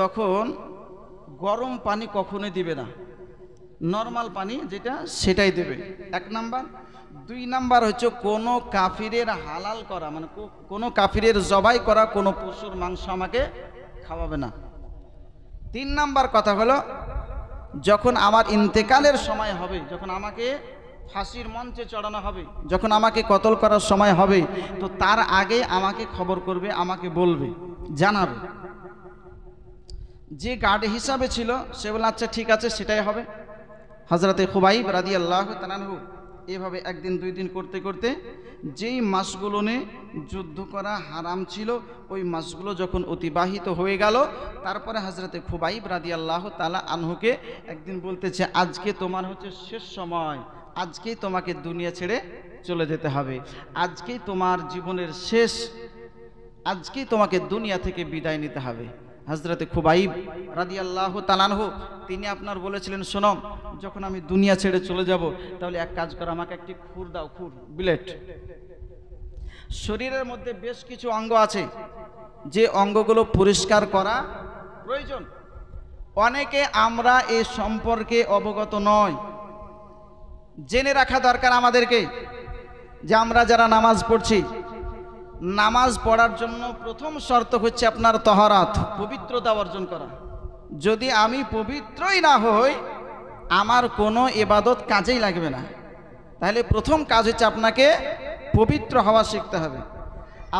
তখন গরম পানি কখনোই দিবে না, নর্মাল পানি যেটা সেটাই দেবে, 1 নাম্বার। 2 নাম্বার হচ্ছে কোনো কাফিরের হালাল করা, মানে কোনো কাফিরের জবাই করা কোনো পশুর মাংস আমাকে খাওয়াবে না। 3 নাম্বার কথা হলো, যখন আমার ইন্তেকালের সময় হবে, যখন আমাকে ফাঁসির মঞ্চে চড়ানো হবে, যখন আমাকে কতল করার সময় হবে, তো তার আগে আমাকে খবর করবে, আমাকে বলবে, জানাবে। যে গার্ড হিসাবে ছিল সে বলে আচ্ছা ঠিক আছে, সেটাই হবে। হযরতে খুবাইব রাদিয়াল্লাহু তাআলা আনহু এভাবে 1 দিন 2 দিন করতে করতে যেই মাসগুলো নিয়ে যুদ্ধ করা হারাম ছিল, ওই মাসগুলো যখন অতিবাহিত হয়ে গেল, তারপরে হযরতে খুবাইব রাদিয়াল্লাহু তাআলা আনহুকে একদিন বলতেছে, আজকে তোমার হচ্ছে শেষ সময়, আজকেই তোমাকে দুনিয়া ছেড়ে চলে যেতে হবে, আজকেই তোমার জীবনের শেষ, আজকেই তোমাকে দুনিয়া থেকে বিদায় নিতে হবে। হযরতে খুবাইব রাদিয়াল্লাহু তাআলা আনহু তিনি আপনার বলেছিলেন, শোনো, যখন আমি দুনিয়া ছেড়ে চলে যাব, তাহলে এক কাজ করো, আমাকে একটি খুর দাও, খুর, বিলেট। শরীরের মধ্যে বেশ কিছু অঙ্গ আছে, যে অঙ্গগুলো পরিষ্কার করা প্রয়োজন। অনেকে আমরা এ সম্পর্কে অবগত নয়। জেনে রাখা দরকার আমাদেরকে যে আমরা যারা নামাজ পড়ছি, নামাজ পড়ার জন্য প্রথম শর্ত হচ্ছে আপনার তাহারাত, পবিত্রতা অর্জন করা। যদি আমি পবিত্রই না হই, আমার কোনো ইবাদত কাজেই লাগবে না। তাহলে প্রথম কাজ হচ্ছে আপনাকে পবিত্র হওয়া শিখতে হবে।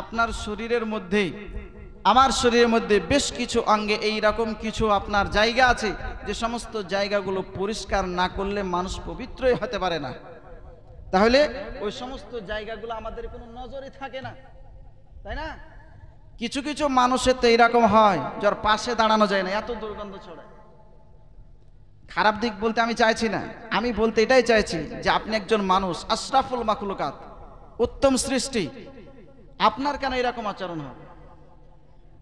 আপনার শরীরের মধ্যেই, আমার শরীরের মধ্যে বেশ কিছু অঙ্গে এই রকম কিছু আপনার জায়গা আছে, যে সমস্ত জায়গাগুলো পরিষ্কার না করলে মানুষ পবিত্রই হতে পারে না। তাহলে ওই সমস্ত জায়গাগুলো আমাদের কোনো নজরে থাকে না, তাই না? কিছু কিছু মানুষের তো এইরকম হয়, যার পাশে দাঁড়ানো যায় না, এত দুর্গন্ধ ছড়ায়। খারাপ দিক বলতে আমি চাইছি না, আমি বলতে এটাই চাইছি যে আপনি একজন মানুষ, আশরাফুল মাখলুকাত, উত্তম সৃষ্টি, আপনার কেন এরকম আচরণ হবে?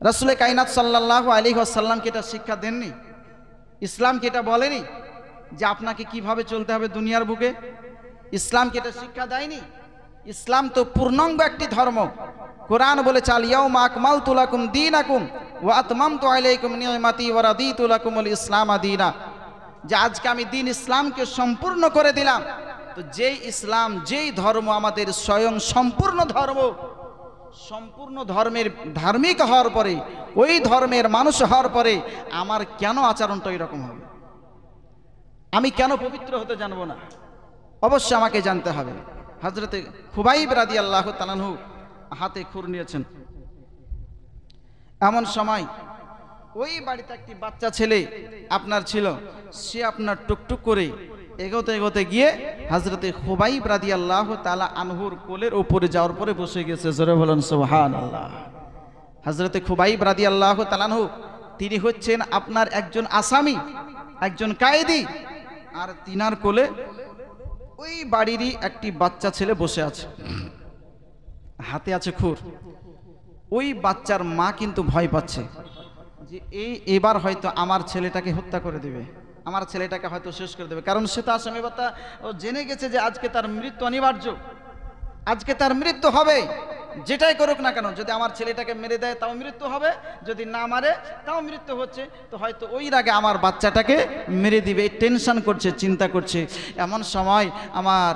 রাসূল কায়নাত সাল্লাল্লাহু আলাইহি ওয়াসাল্লামকে এটা শিক্ষা দেননি? ইসলামকে এটা বলেনি যে আপনাকে কিভাবে চলতে হবে দুনিয়ার বুকে? ইসলামকে এটা শিক্ষা দেয়নি? ইসলাম তো পূর্ণাঙ্গ একটি ধর্ম। কোরআন বলেছে, আল ইয়াউমা আকমালতু লাকুম দীনাকুম ওয়া আতমামতু আলাইকুম নি'মাতি ওয়া রাদিতু লাকুমুল ইসলামা দীনা, যে আজকে আমি দ্বীন ইসলামকে সম্পূর্ণ করে দিলাম। তো যেই ইসলাম, যেই ধর্ম আমাদের স্বয়ং সম্পূর্ণ ধর্ম, সম্পূর্ণ ধর্মের ধার্মিক হওয়ার পরে, ওই ধর্মের মানুষ হওয়ার পরে আমার কেন আচরণটা এরকম হবে? আমি কেন পবিত্র হতে জানবো না? অবশ্যই আমাকে জানতে হবে। হযরতে খুবাইব রাদিয়াল্লাহু তাআলা আনহু হাতে খুর নিয়েছেন। এমন সময় ওই বাড়িতে একটি বাচ্চা ছেলে আপনার ছিল, সে আপনার টুকটুক করে এগোতে এগোতে গিয়ে হযরতে খুবাইব রাদিয়াল্লাহু তাআলা আনহুর কোলের উপরে যাওয়ার পরে বসে গেছে। জোরে বলেন সুবহানাল্লাহ। হযরতে খুবাইব রাদিয়াল্লাহু তাআলা আনহু তিনি হচ্ছেন আপনার একজন আসামি, একজন কায়েদি, আর তিনার কোলে ওই বাড়িরই একটি বাচ্চা ছেলে বসে আছে, হাতে আছে খুর। ওই বাচ্চার মা কিন্তু ভয় পাচ্ছে যে এবার হয়তো আমার ছেলেটাকে হত্যা করে দেবে, আমার ছেলেটাকে হয়তো শেষ করে দেবে। কারণ সে তো আসামি, বাচ্চা ও জেনে গেছে যে আজকে তার মৃত্যু অনিবার্য, আজকে তার মৃত্যু হবে। যেটাই করুক না কেন, যদি আমার ছেলেটাকে মেরে দেয় তাও মৃত্যু হবে, যদি না মারে তাও মৃত্যু হচ্ছে, তো হয়তো ওই আগে আমার বাচ্চাটাকে মেরে দিবে, টেনশন করছে, চিন্তা করছে। এমন সময় আমার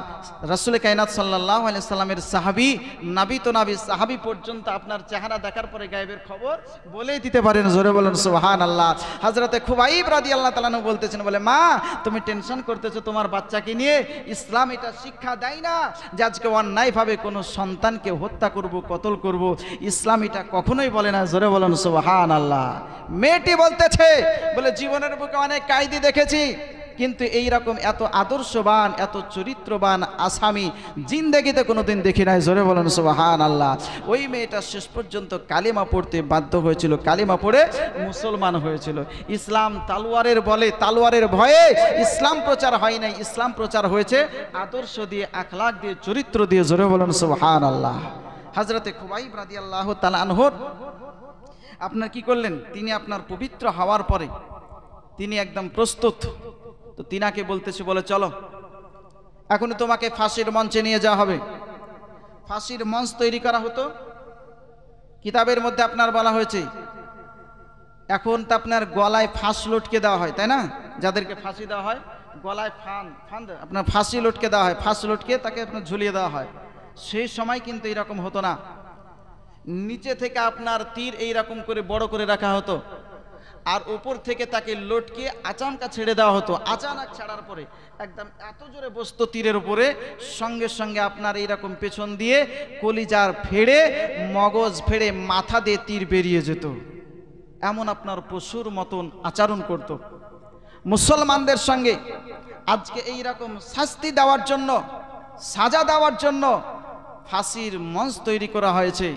রাসূল কায়নাত সাল্লাল্লাহু আলাইহি সাল্লামের সাহাবী, নবী তো নবী, সাহাবী পর্যন্ত আপনার চেহারা দেখার পরে গায়েবের খবর বলেই দিতে পারেন। জোরে বলেন সুবহানাল্লাহ। হযরতে খুবাইব রাদিয়াল্লাহু তাআলা আনহু বলতেছেন, বলে মা তুমি টেনশন করতেছো তোমার বাচ্চাকে নিয়ে, ইসলাম এটা শিক্ষা দেয় না যে আজকে অন্যায়ভাবে কোনো সন্তানকে হত্যা করব, কতল করব। ইসলাম এটা কখনোই বলে না। জোরে বলেন সুবহানাল্লাহ। মেয়েটি বলতেছে, বলে জীবনের বুকে অনেক কায়েদি দেখেছি, কিন্তু এই রকম এত আদর্শবান, এত চরিত্রবান আসামি জিন্দেগিতে কোনোদিন দেখি নাই। জোরে বলেন সুবহানাল্লাহ। ওই মেয়েটা শেষ পর্যন্ত কালিমা পড়তে বাধ্য হয়েছিল, কালিমা পড়ে মুসলমান হয়েছিল। ইসলাম তালোয়ারের বলে, তালোয়ারের ভয়ে ইসলাম প্রচার হয় নাই, ইসলাম প্রচার হয়েছে আদর্শ দিয়ে, আখলাক দিয়ে, চরিত্র দিয়ে। জোরে বলেন সুবহানাল্লাহ। হযরতে খুবাইব রাদিয়াল্লাহু তাআলা আনহু আপনার কি করলেন, তিনি আপনার পবিত্র হওয়ার পরে তিনি একদম প্রস্তুত। তো তিনাকে বলতেছে, বলে চলো এখন তোমাকে ফাঁসির মঞ্চে নিয়ে যাওয়া হবে। ফাঁসির মঞ্চ তৈরি করা হতো, কিতাবের মধ্যে আপনার বলা হয়েছে এখন তো আপনার গলায় ফাঁস লটকে দেওয়া হয়, তাই না? যাদেরকে ফাঁসি দেওয়া হয় গলায় আপনার ফাঁসি লটকে দেওয়া হয়, ফাঁস লটকে তাকে আপনার ঝুলিয়ে দেওয়া হয়। সেই সময় কিন্তু এইরকম হতো না, নিচে থেকে আপনার তীর এইরকম করে বড় করে রাখা হতো, আর উপর থেকে তাকে লটকে আচানকা ছেড়ে দেওয়া হতো। আচানক ছাড়ার পরে একদম এত জোরে বসতো তীরের উপরে, সঙ্গে সঙ্গে আপনার এইরকম পেছন দিয়ে কলিজার ফেড়ে, মগজ ফেড়ে, মাথা দিয়ে তীর বেরিয়ে যেত। এমন আপনার পশুর মতন আচরণ করত মুসলমানদের সঙ্গে। আজকে এই রকম শাস্তি দেওয়ার জন্য, সাজা দেওয়ার জন্য ফাঁসির মঞ্চ তৈরি করা হয়েছে।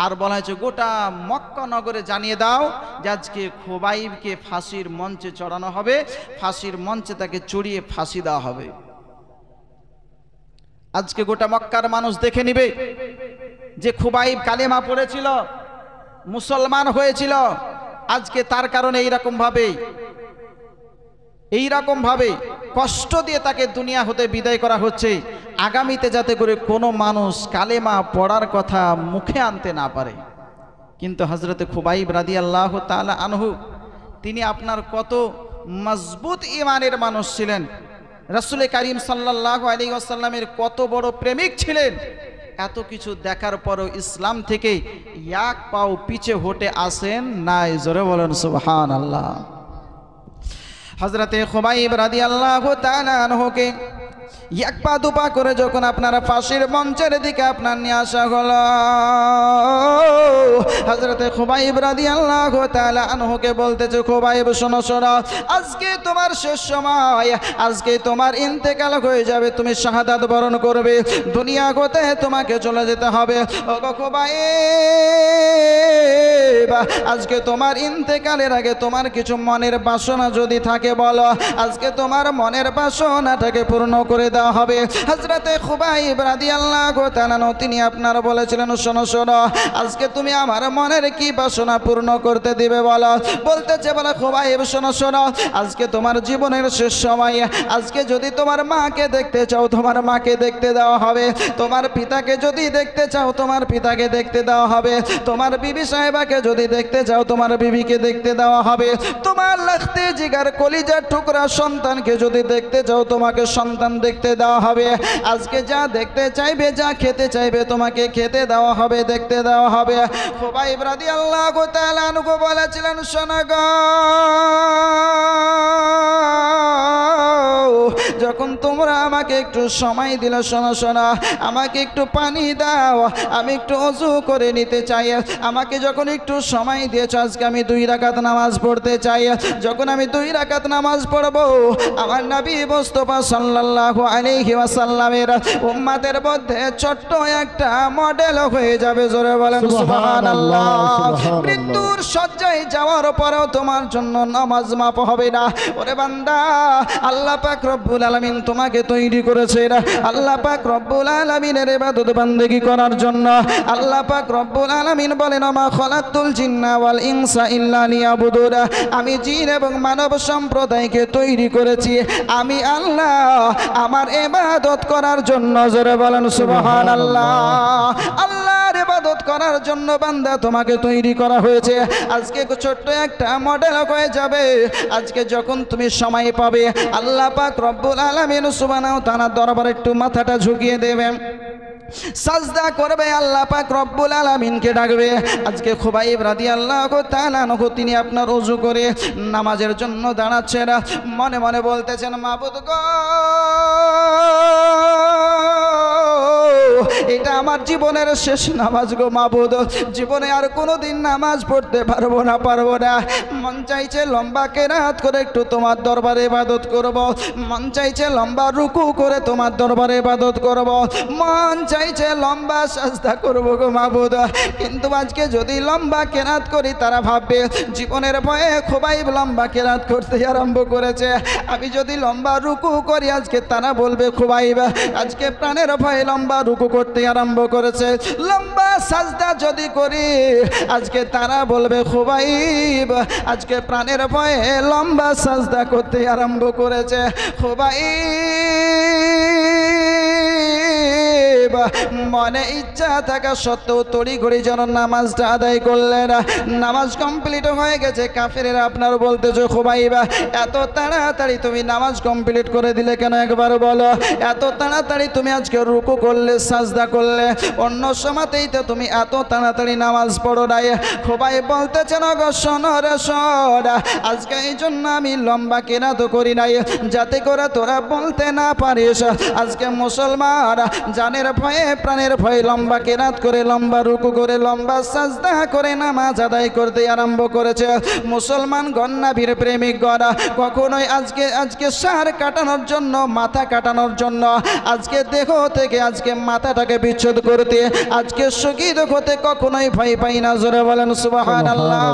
আর বলা হয়েছে গোটা মক্কা নগরে জানিয়ে দাও যে আজকে খুবাইবকে ফাঁসির মঞ্চে চড়ানো হবে, ফাঁসির মঞ্চে তাকে চড়িয়ে ফাঁসি দেওয়া হবে। আজকে গোটা মক্কার মানুষ দেখে নিবে যে খুবাইব কালেমা পড়েছিল, মুসলমান হয়েছিল। আজকে তার কারণে এইরকম ভাবে কষ্ট দিয়ে তাকে দুনিয়া হতে বিদায় করা হচ্ছে, আগামীতে যাতে করে কোনো মানুষ কালেমা পড়ার কথা মুখে আনতে না পারে। কিন্তু হযরতে খুবাইব রাদিয়াল্লাহু তাআলা আনহু তিনি আপনার কত মজবুত ঈমানের মানুষ ছিলেন, রাসূল কারীম সাল্লাল্লাহু আলাইহি ওয়াসাল্লামের কত বড় প্রেমিক ছিলেন। এত কিছু দেখার পরও ইসলাম থেকে এক পাও পিছে হটে আসেন নাই। জোরে বলেন সুবহানাল্লাহ। হযরতে খুবাইব রাদিয়াল্লাহু তাআলা আনহুকে এক পা দুপা করে যখন আপনারা ফাঁসির মঞ্চের দিকে আপনার নিয়ে আসা হলো, হযরতে খুবাইব রাদিয়াল্লাহু তাআলা আনহুকে বলতেছে, খুবাইব শোনো শোনো, আজকে তোমার শেষ সময়, আজকে তোমার ইন্তেকাল হয়ে যাবে, তুমি শাহাদাত বরণ করবে, দুনিয়া হতে তোমাকে চলে যেতে হবে। ওগো খুবাইব, আজকে তোমার ইন্তেকালের আগে তোমার কিছু মনের বাসনা যদি থাকে বলো, আজকে তোমার মনের বাসনাটাকে পূর্ণ করে দাও হবে। হযরতে খুবাইব রাদিয়াল্লাহু তাআলা তিনি আপনার বলেছিলেন, শোনো শোনো, আজকে তুমি আমার মনের কি বাসনা পূর্ণ করতে দিবে বলো। বলতেছে, বলে খুবাইব শোনো শোনো, আজকে তোমার জীবনের শেষ সময়, আজকে যদি তোমার মাকে দেখতে চাও তোমার মাকে দেখতে দেওয়া হবে, তোমার পিতাকে যদি দেখতে চাও তোমার পিতাকে দেখতে দেওয়া হবে, তোমার বিবি সাহেবাকে যদি দেখতে চাও তোমার বিবিকে দেখতে দেওয়া হবে, তোমার লাখতে জিগার কলিজার টুকরা সন্তানকে যদি দেখতে চাও তোমাকে সন্তান দেখতে দেওয়া হবে। আজকে যা দেখতে চাইবে, যা খেতে চাইবে তোমাকে খেতে দেওয়া হবে, দেখতে দেওয়া হবে। খুবাইব রাদিয়াল্লাহু তাআলা আনহু বলেছিলেন, শোনো গো, যখন তোমরা আমাকে একটু সময় দিলে, শোনো শোনো, আমাকে একটু পানি দাও, আমি একটু ওযু করে নিতে চাই, আমাকে যখন একটু সময় দিয়েছ, আজকে আমি 2 রাকাত নামাজ পড়তে চাই। যখন আমি 2 রাকাত নামাজ পড়বো, আমার নবী মুস্তাফা সাল্লাল্লাহু আলাইহি ওয়াসাল্লামের উম্মতের মধ্যে ছোট্ট একটা মডেল হয়ে যাবে। জোরে বলেন সুবহানাল্লাহ। মৃত্যুর শয্যায় যাওয়ার পরেও তোমার জন্য নামাজ মাপ হবে না। ওরে বান্দা, আল্লাহ পাক রব্বুল আলামিন তোমাকে তৈরি করেছেন, আল্লাহ পাক রব্বুল আলামিনের ইবাদত বান্দেগি করার জন্য। আল্লাহ পাক রব্বুল আলামিন বলেন, মা খালাকতুল জিন্না ওয়াল ইনসা ইল্লা লিয়াবুদুন, আমি জিন এবং মানব সম্প্রদায়কে তৈরি করেছি আমি আল্লাহ আমার ইবাদত করার জন্য। জোরে বলেন সুবহানাল্লাহ। আল্লাহর ইবাদত করার জন্য বান্দা তোমাকে তৈরি করা হয়েছে। আজকে ছোট্ট একটা মডেল হয়ে যাবে। আজকে যখন তুমি সময় পাবে, আল্লাহ পাক রব্বুল আলামিন সুবহানাহু ওয়া তাআলার দরবারে একটু মাথাটা ঝুঁকিয়ে দেবে, সাজদা করবে, আল্লাহ পাক রব্বুল আলামিনকে ডাকবে। আজকে খুবাইব রাদিয়াল্লাহু তাআলা আনহু তিনি আপনার ওযু করে নামাজের জন্য দাঁড়াচ্ছেন, মনে মনে বলতেছেন, মাবুদ গো, এটা আমার আমার জীবনের শেষ নামাজ গো মাবুদ, জীবনে আর কোনোদিন নামাজ পড়তে পারবো না। মন চাইছে লম্বা কেরাত করে একটু তোমার দরবারে ইবাদত করব, মন চাইছে লম্বা রুকু করে তোমার দরবারে ইবাদত করব, মন চাইছে লম্বা সাজদা করব গো মাবুদ। কিন্তু আজকে যদি লম্বা কেরাত করি তারা ভাববে জীবনের ভয়ে খুবাইব লম্বা কেরাত করতে আরম্ভ করেছে। আমি যদি লম্বা রুকু করি আজকে তারা বলবে খুবাইব আজকে প্রাণের ভয়ে লম্বা রুকু করতে আরম্ভ করেছে। লম্বা সাজদা যদি করি আজকে তারা বলবে খুবাইব আজকে প্রাণের ভয়ে লম্বা সাজদা করতে আরম্ভ করেছে। খুবাইব মনে ইচ্ছা থাকা সত্ত্বেও তড়িঘড়ি যেন নামাজটা আদায় করলেন। নামাজ কমপ্লিট হয়ে গেছে, কাফেরেরা আপনার বলতেছো খুবাইবা এত তাড়াতাড়ি তুমি নামাজ কমপ্লিট করে দিলে কেন, একবার বলো। এত তাড়াতাড়ি তুমি আজকে রুকু করলে, সাজদা করলে, অন্য সময়তেই তো তুমি এত তাড়াতাড়ি নামাজ পড়ো নাই। খুবাইব বলতেছেন গো শোনো রে শোন, আজকে এই জন্য আমি লম্বা কেরাত করি নাই যাতে করে তোরা বলতে না পারিস আজকে মুসলমান জানের ভয়ে প্রাণের ভয়ে লম্বা কেরাত করে, লম্বা রুকু করে, লম্বা সাজদা করে নামাজ আদায় করতে আরম্ভ করেছে। মুসলমান গণনাবীর প্রেমিক গণ কখনোই আজকে সার কাটানোর জন্য, মাথা কাটানোর জন্য, আজকে দেহ থেকে আজকে মাথাটাকে বিচ্ছেদ করতে, আজকে শহীদ হতে কখনোই ভয় পাই না। জোরে বলেন সুবহানাল্লাহ।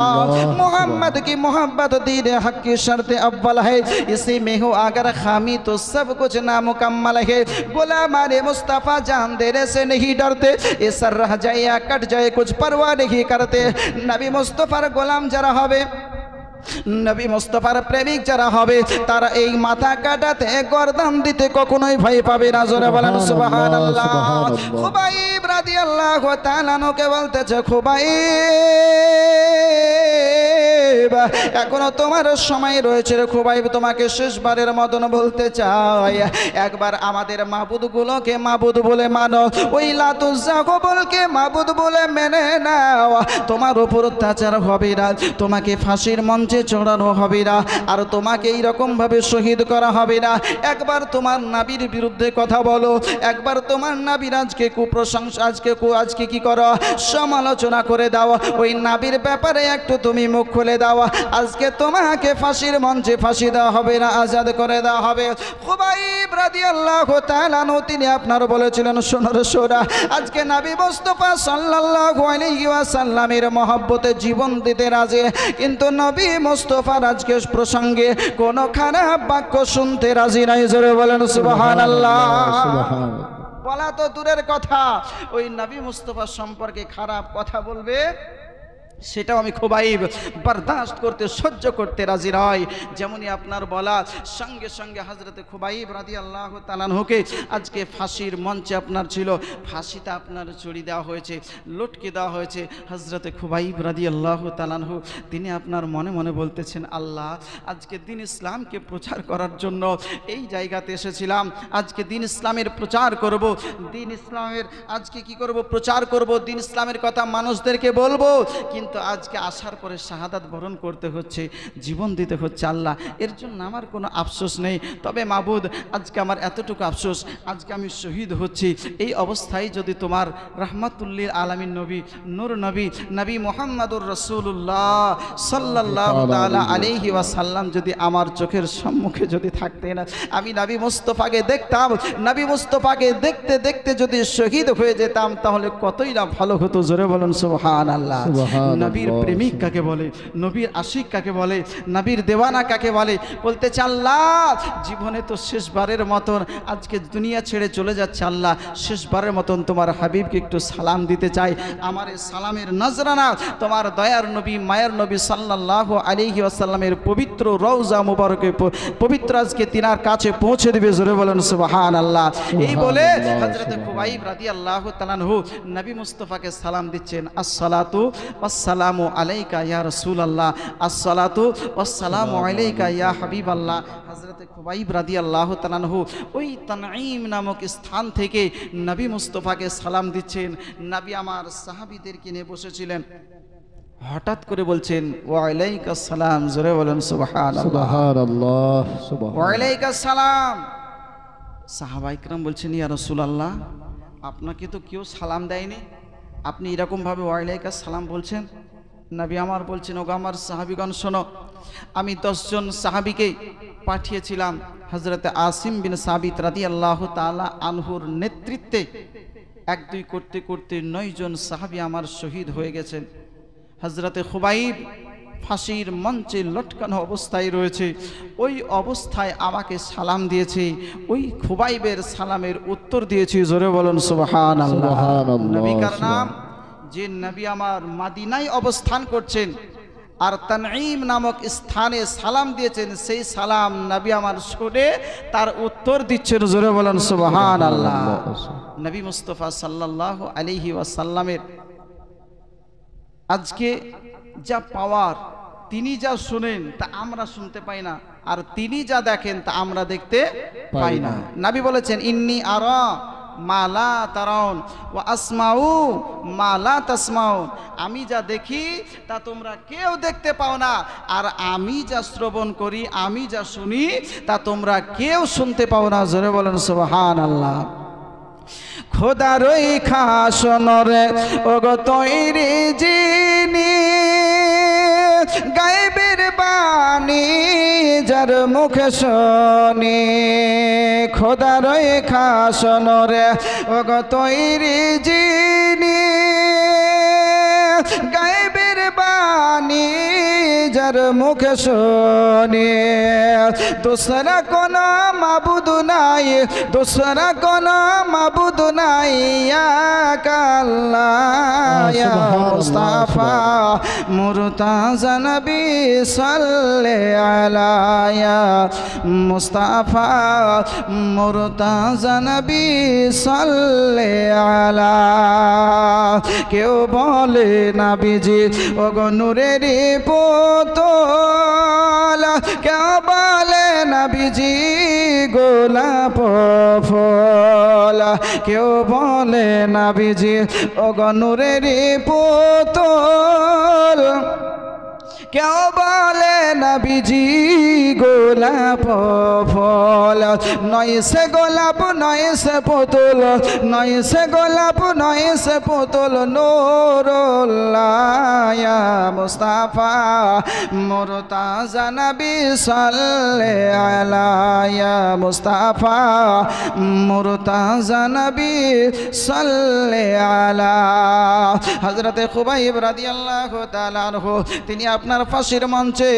मोहम्मद की मोहब्बत दीन हक की शर्त अव्वल है, इसी में हो अगर खामी तो सब कुछ नामुकम्मल है। गुलामाने मुस्तफ़ा जान देने से नहीं डरते, ये सर रह जाए या कट जाए कुछ परवाह नहीं करते। नबी मुस्तफ़ार गोलाम जरा হবে, নবী মুস্তাফার প্রেমিক যারা হবে তারা এই মাথা কাটাতে, গর্দান দিতে কখনোই ভয় পাবে না। জোরে বলেন সুবহানাল্লাহ। খুবাইব রাদিয়াল্লাহু তাআলা কে বলতেছে খুবাইব এখনো তোমার সময় রয়েছে রে খুবাইব, তোমাকে শেষবারের মতন বলতে চাই একবার আমাদের মাবুদগুলোকে মাবুদ বলে মানো, ওই লাতুজ্জা কবুলকে মাবুদ বলে মেনে নাও। তোমার উপর অত্যাচার হবে না, তোমাকে ফাঁসির মঞ্চে চড়ানো হবে না, আর তোমাকে এইরকম ভাবে শহীদ করা হবে না। একবার তোমার নবীর বিরুদ্ধে কথা বলো, একবার তোমার নবীর আজকে কুপ্রশংসা, আজকে কি করো, সমালোচনা করে দাও, ওই নবীর ব্যাপারে একটু তুমি মুখ খুলে দাও। আজকে তোমাকে ফাঁসির মঞ্চে ফাঁসি দেওয়া হবে না, আজাদ করে দেওয়া হবে। খুবাইব রাদিয়াল্লাহু তাআলা তিনি আপনার বলেছিলেন শোনো রে শোনা, আজকে নবী মুস্তাফা সাল্লাল্লাহু আলাইহি ওয়াসাল্লামের মহব্বতে জীবন দিতে রাজি, কিন্তু নবী মুস্তাফার আজকে প্রসঙ্গে কোনো খারাপ বাক্য শুনতে রাজি নাই। জোরে বলেন সুবহানাল্লাহ। বলা তো দূরের কথা, ওই নবী মুস্তাফার সম্পর্কে খারাপ কথা বলবে সেটাও আমি খুবাইব বরদাস্ত করতে, সহ্য করতে রাজি নয়। যেমনই আপনার বলা সঙ্গে সঙ্গে হযরতে খুবাইব রাদিয়াল্লাহু তাআলা আনহুকে আজকে ফাঁসির মঞ্চে আপনার ছিল, ফাঁসিতে আপনার চড়ি দেওয়া হয়েছে, লটকে দেওয়া হয়েছে। হযরতে খুবাইব রাদিয়াল্লাহু তাআলা আনহু তিনি আপনার মনে মনে বলতেছেন, আল্লাহ আজকে দ্বীন ইসলামকে প্রচার করার জন্য এই জায়গাতে এসেছিলাম, আজকে দ্বীন ইসলামের প্রচার করব, দ্বীন ইসলামের আজকে কি করব, প্রচার করব, দ্বীন ইসলামের কথা মানুষদেরকে বলবো, কিন্তু আজকে আসার পরে শাহাদাত বরণ করতে হচ্ছে, জীবন দিতে হচ্ছে। আল্লাহ এর জন্য আমার কোনো আফসোস নেই, তবে মাবুদ আজকে আমার এতটুকু আফসোস, আজকে আমি শহীদ হচ্ছি। এই অবস্থায় যদি তোমার রাহমাতুল্লিল আলামিন নবী, নূর নবী, নবী মুহাম্মদুর রাসূলুল্লাহ সাল্লাল্লাহু তাআলা আলাইহি ওয়াসাল্লাম যদি আমার চোখের সম্মুখে যদি থাকতেন, আমি নবী মুস্তাফাকে দেখতাম, নবী মুস্তাফাকে দেখতে দেখতে যদি শহীদ হয়ে যেতাম তাহলে কতই না ভালো হতো। জোরে বলুন সুবহানাল্লাহ। নবীর প্রেমিক কাকে বলে, নবীর আশিক কাকে বলে, নবীর দেওয়ানা কাকে বলে, বলতে চাই আল্লাহ জীবনে তো শেষবারের মতন আজকে দুনিয়া ছেড়ে চলে যাচ্ছে, আল্লাহ শেষবারের মতন তোমার হাবিবকে একটু সালাম দিতে চাই। আমার এই সালামের নজরানা তোমার দয়ার নবী, মায়ের নবী সাল্লাল্লাহু আলাইহি ওয়াসাল্লামের পবিত্র রওজা মুবারকে, পবিত্র আজকে তিনার কাছে পৌঁছে দিবে। জোরে বলেন সুবহানাল্লাহ। এই বলে হযরত খুবাইব রাদিয়াল্লাহু তাআলা আনহু নবী মুস্তাফাকে সালাম দিচ্ছেন, আসসালাতু ওয়াসসালামু আলাইকা ইয়া রাসূলুল্লাহ, আসসালাতু ওয়াসসালামু আলাইকা ইয়া হাবিবাল্লাহ। হযরত খুবাইব রাদিয়াল্লাহু তাআলা আনহু ওই তানঈম নামক স্থান থেকে নবী মুস্তাফাকে সালাম দিচ্ছেন। নবী আমার সাহাবীদেরকে নিয়ে বসেছিলেন, হঠাৎ করে বলছেন ওয়া আলাইকাস সালাম। জোরে বলেন সুবহানাল্লাহ, সুবহানাল্লাহ, সুবহানাল্লাহ, ওয়া আলাইকাস সালাম। সাহাবায়ে কিরাম বলছেন ইয়া রাসূলুল্লাহ আপনাকে তো কেউ সালাম দেয়নি, আপনি এরকমভাবে ওয়ালাইকা সালাম বলছেন। নবী আমার বলছেন, ওগো আমার সাহাবিগণ শোনো, আমি 10 জন সাহাবিকে পাঠিয়েছিলাম হযরতে আসিম বিন সাবিত রাদিয়াল্লাহু তাআলা আনহুর নেতৃত্বে। 1-2 করতে করতে 9 জন সাহাবী আমার শহীদ হয়ে গেছেন। হযরতে খুবাইব ফাঁসির মঞ্চে লটকানো অবস্থায় রয়েছে, ওই অবস্থায় আমাকে সালাম দিয়েছে। ওই খুবাইবের সালামের উত্তর দিয়েছি। জোরে বলুন সুবহানাল্লাহ। নবীর নাম যে নবী আমার মদিনায় অবস্থান করছেন আর তানঈম নামক স্থানে সালাম দিয়েছেন, সেই সালাম নবী আমার শুনে তার উত্তর দিচ্ছেন। জোরে বলুন সুবহানাল্লাহ। নবী মুস্তাফা সাল্লাল্লাহু আলাইহি ওয়াসাল্লামের আজকে যা পাওয়ার, তিনি যা শুনেন তা আমরা শুনতে পাই না, আর তিনি যা দেখেন তা আমরা দেখতে পাই না। নবী বলেছেন, ইন্নী আরা মা লা তারাউন ওয়া আসমাউ মা লা তাসমাউন। আমি যা দেখি তা তোমরা কেউ দেখতে পাও না, আর আমি যা শ্রবণ করি, আমি যা শুনি তা তোমরা কেউ শুনতে পাও না। জোরে বলেন সুবহানাল্লাহ। খোদার ওই খাসনরে ওগো তৈরি যিনি, গায়েবের বাণী যার মুখে শুনি। খোদার ওই খাসনরে ওগো তৈরি যিনি, গায়েবের বাণী যার মুখে শুনি। दूसरा कोना माबूद নাই, दूसरा कोना माबूद নাই, या अल्लाह या मुस्ताफा मुर्तज़ा नबी सल्ले अला या मुस्ताफा मुर्तज़ा नबी सल्ले अला। কেউ বলে নবীজি ওগো নূরের পুতুল, কেউ বলে নবীজি গোলাপ ফুল, কেউ বলে নবীজি ওগো নূরের পুতুল, কেউ বলে নবীজি গোলাপ ফুল। নয় সে গোলাপ নয় সে পুতুল, নয় সে গোলাপ নয় সে পুতুল, নূরুল্লাহ ইয়া মুস্তাফা মুরতাজা নবী সাল্লে আলা ইয়া মুস্তাফা মুরতাজা নবী সাল্লে আলা। হযরতে খুবাইব রাদিয়াল্লাহু তাআলা আনহু তিনি আপনার ফাঁসির মঞ্চে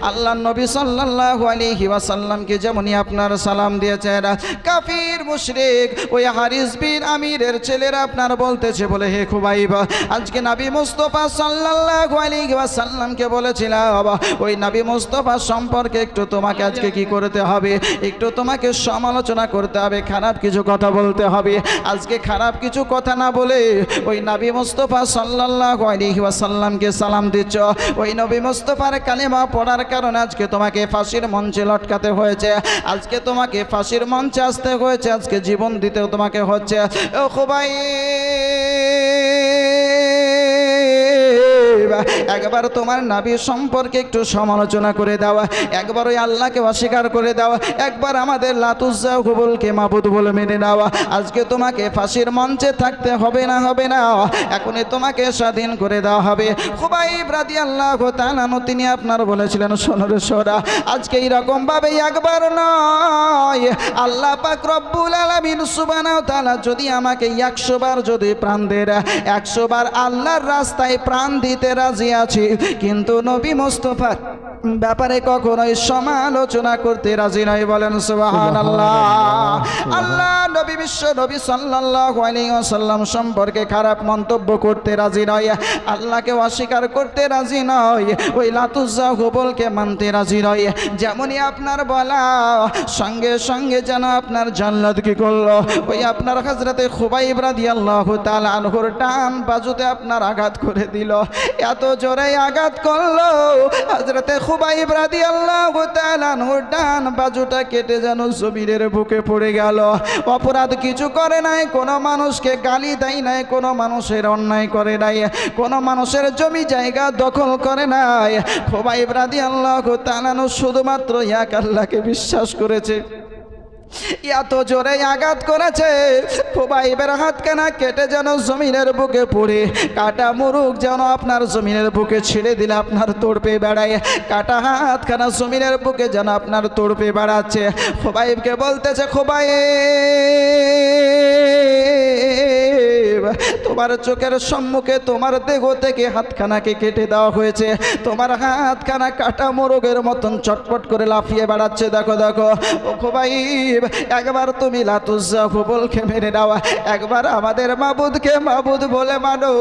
আল্লাহ নবী সাল্লাল্লাহু আলাইহি ওয়াসাল্লামকে যেমনই আপনার সালাম দিয়েছেন, কাফির মুশরিক ওই হারিস বিন আমিরের ছেলেরা আপনার বলতেছে বলে, হে খুবাইব, আজকে নবী মুস্তাফা সাল্লাল্লাহু আলাইহি ওয়াসাল্লামকে বলেছিলাম ওই নবী মুস্তাফা সম্পর্কে একটু তোমাকে আজকে কি করতে হবে, একটু তোমাকে সমালোচনা করতে হবে, খারাপ কিছু কথা বলতে হবে। আজকে খারাপ কিছু কথা না বলে ওই নবী মুস্তাফা সাল্লাল্লাহু আলাইহি ওয়াসাল্লামকে সালাম দিচ্ছ। ওই নবী মুস্তাফার কালেমা পড়ার কারণে আজকে তোমাকে ফাঁসির মঞ্চে লটকাতে হয়েছে, আজকে তোমাকে ফাঁসির মঞ্চে আসতে হয়েছে, আজকে জীবন দিতেও তোমাকে হচ্ছে। ও খুবাইব, একবার তোমার নবী সম্পর্কে একটু সমালোচনা করে দাও, একবার ওই আল্লাহকে অস্বীকার করে দাও, একবার আমাদের লাতুজ্জা হুবলকে মাবুদ বলে মেনে নাও। আজকে তোমাকে ফাঁসির মঞ্চে থাকতে হবে না, হবে না, এখনই তোমাকে স্বাধীন করে দেওয়া হবে। খুবাইব রাদিয়াল্লাহু তাআলা তিনি আপনার বলেছিলেন, শোনো রে সোরা, আজকে এইরকম ভাবে একবার নয়, আল্লাহ পাক রব্বুল আলামিন সুবহানাহু ওয়া তাআলা যদি আমাকে 100 বার যদি প্রাণ দেয়, 100 বার আল্লাহর রাস্তায় প্রাণ দিতে রাজি আছি, কিন্তু নবী মুস্তাফার ব্যাপারে কখনোই সমালোচনা করতে রাজি নয়। বলেন সুবহানাল্লাহ। আল্লাহ নবী বিশ্ব নবী সাল্লাল্লাহু আলাইহি ওয়াসাল্লাম সম্পর্কে খারাপ মন্তব্য করতে রাজি নয়, আল্লাহকে অস্বীকার করতে রাজি নয়, ওই লাতুজ্জা হুবলকে মানতে রাজি নয়। যেমনই আপনার বলা সঙ্গে সঙ্গে যেন আপনার জান্নাত কি করলো, ওই আপনার হযরতে খুবাইব রাদিয়াল্লাহু তাআলা আনহুর ডান বাজুতে আপনার আঘাত করে দিল। এত জোরে আঘাত করলো হযরতে খুবাইব রাদিয়াল্লাহু তাআলা আনহুর ডান বাজুটা কেটে যেন জমিনের বুকে পড়ে গেল। অপরাধ কিছু করে নাই, কোনো মানুষকে গালি দেয় নাই, কোনো মানুষের অন্যায় করে নাই, কোনো মানুষের জমি জায়গা দখল করে নাই। খুবাইব রাদিয়াল্লাহু তাআলা শুধুমাত্র এক আল্লাহকে বিশ্বাস করেছে। এত জোরে আঘাত করেছে খুবাইবের হাতখানা কেটে যেন জমিনের বুকে পড়ে কাটা মুরুক যেন আপনার জমিনের বুকে ছেড়ে দিলে আপনার তড়পে বেড়ায়, কাটা হাতখানা জমিনের বুকে যেন আপনার তড়পে বেড়াচ্ছে। খুবাইবকে বলতেছে, খুবাইব তোমার চোখের সম্মুখে তোমার দেহ থেকে হাতখানাকে কেটে দেওয়া হয়েছে, তোমার হাতখানা কাটা মোরগের মতন চটপট করে লাফিয়ে বেড়াচ্ছে, দেখো দেখো। ও খুবাইব একবার তুমি লাতুজ্জা হুবলকে মেনে নাও, একবার আমাদের মাবুদকে মাবুদ বলে মানো।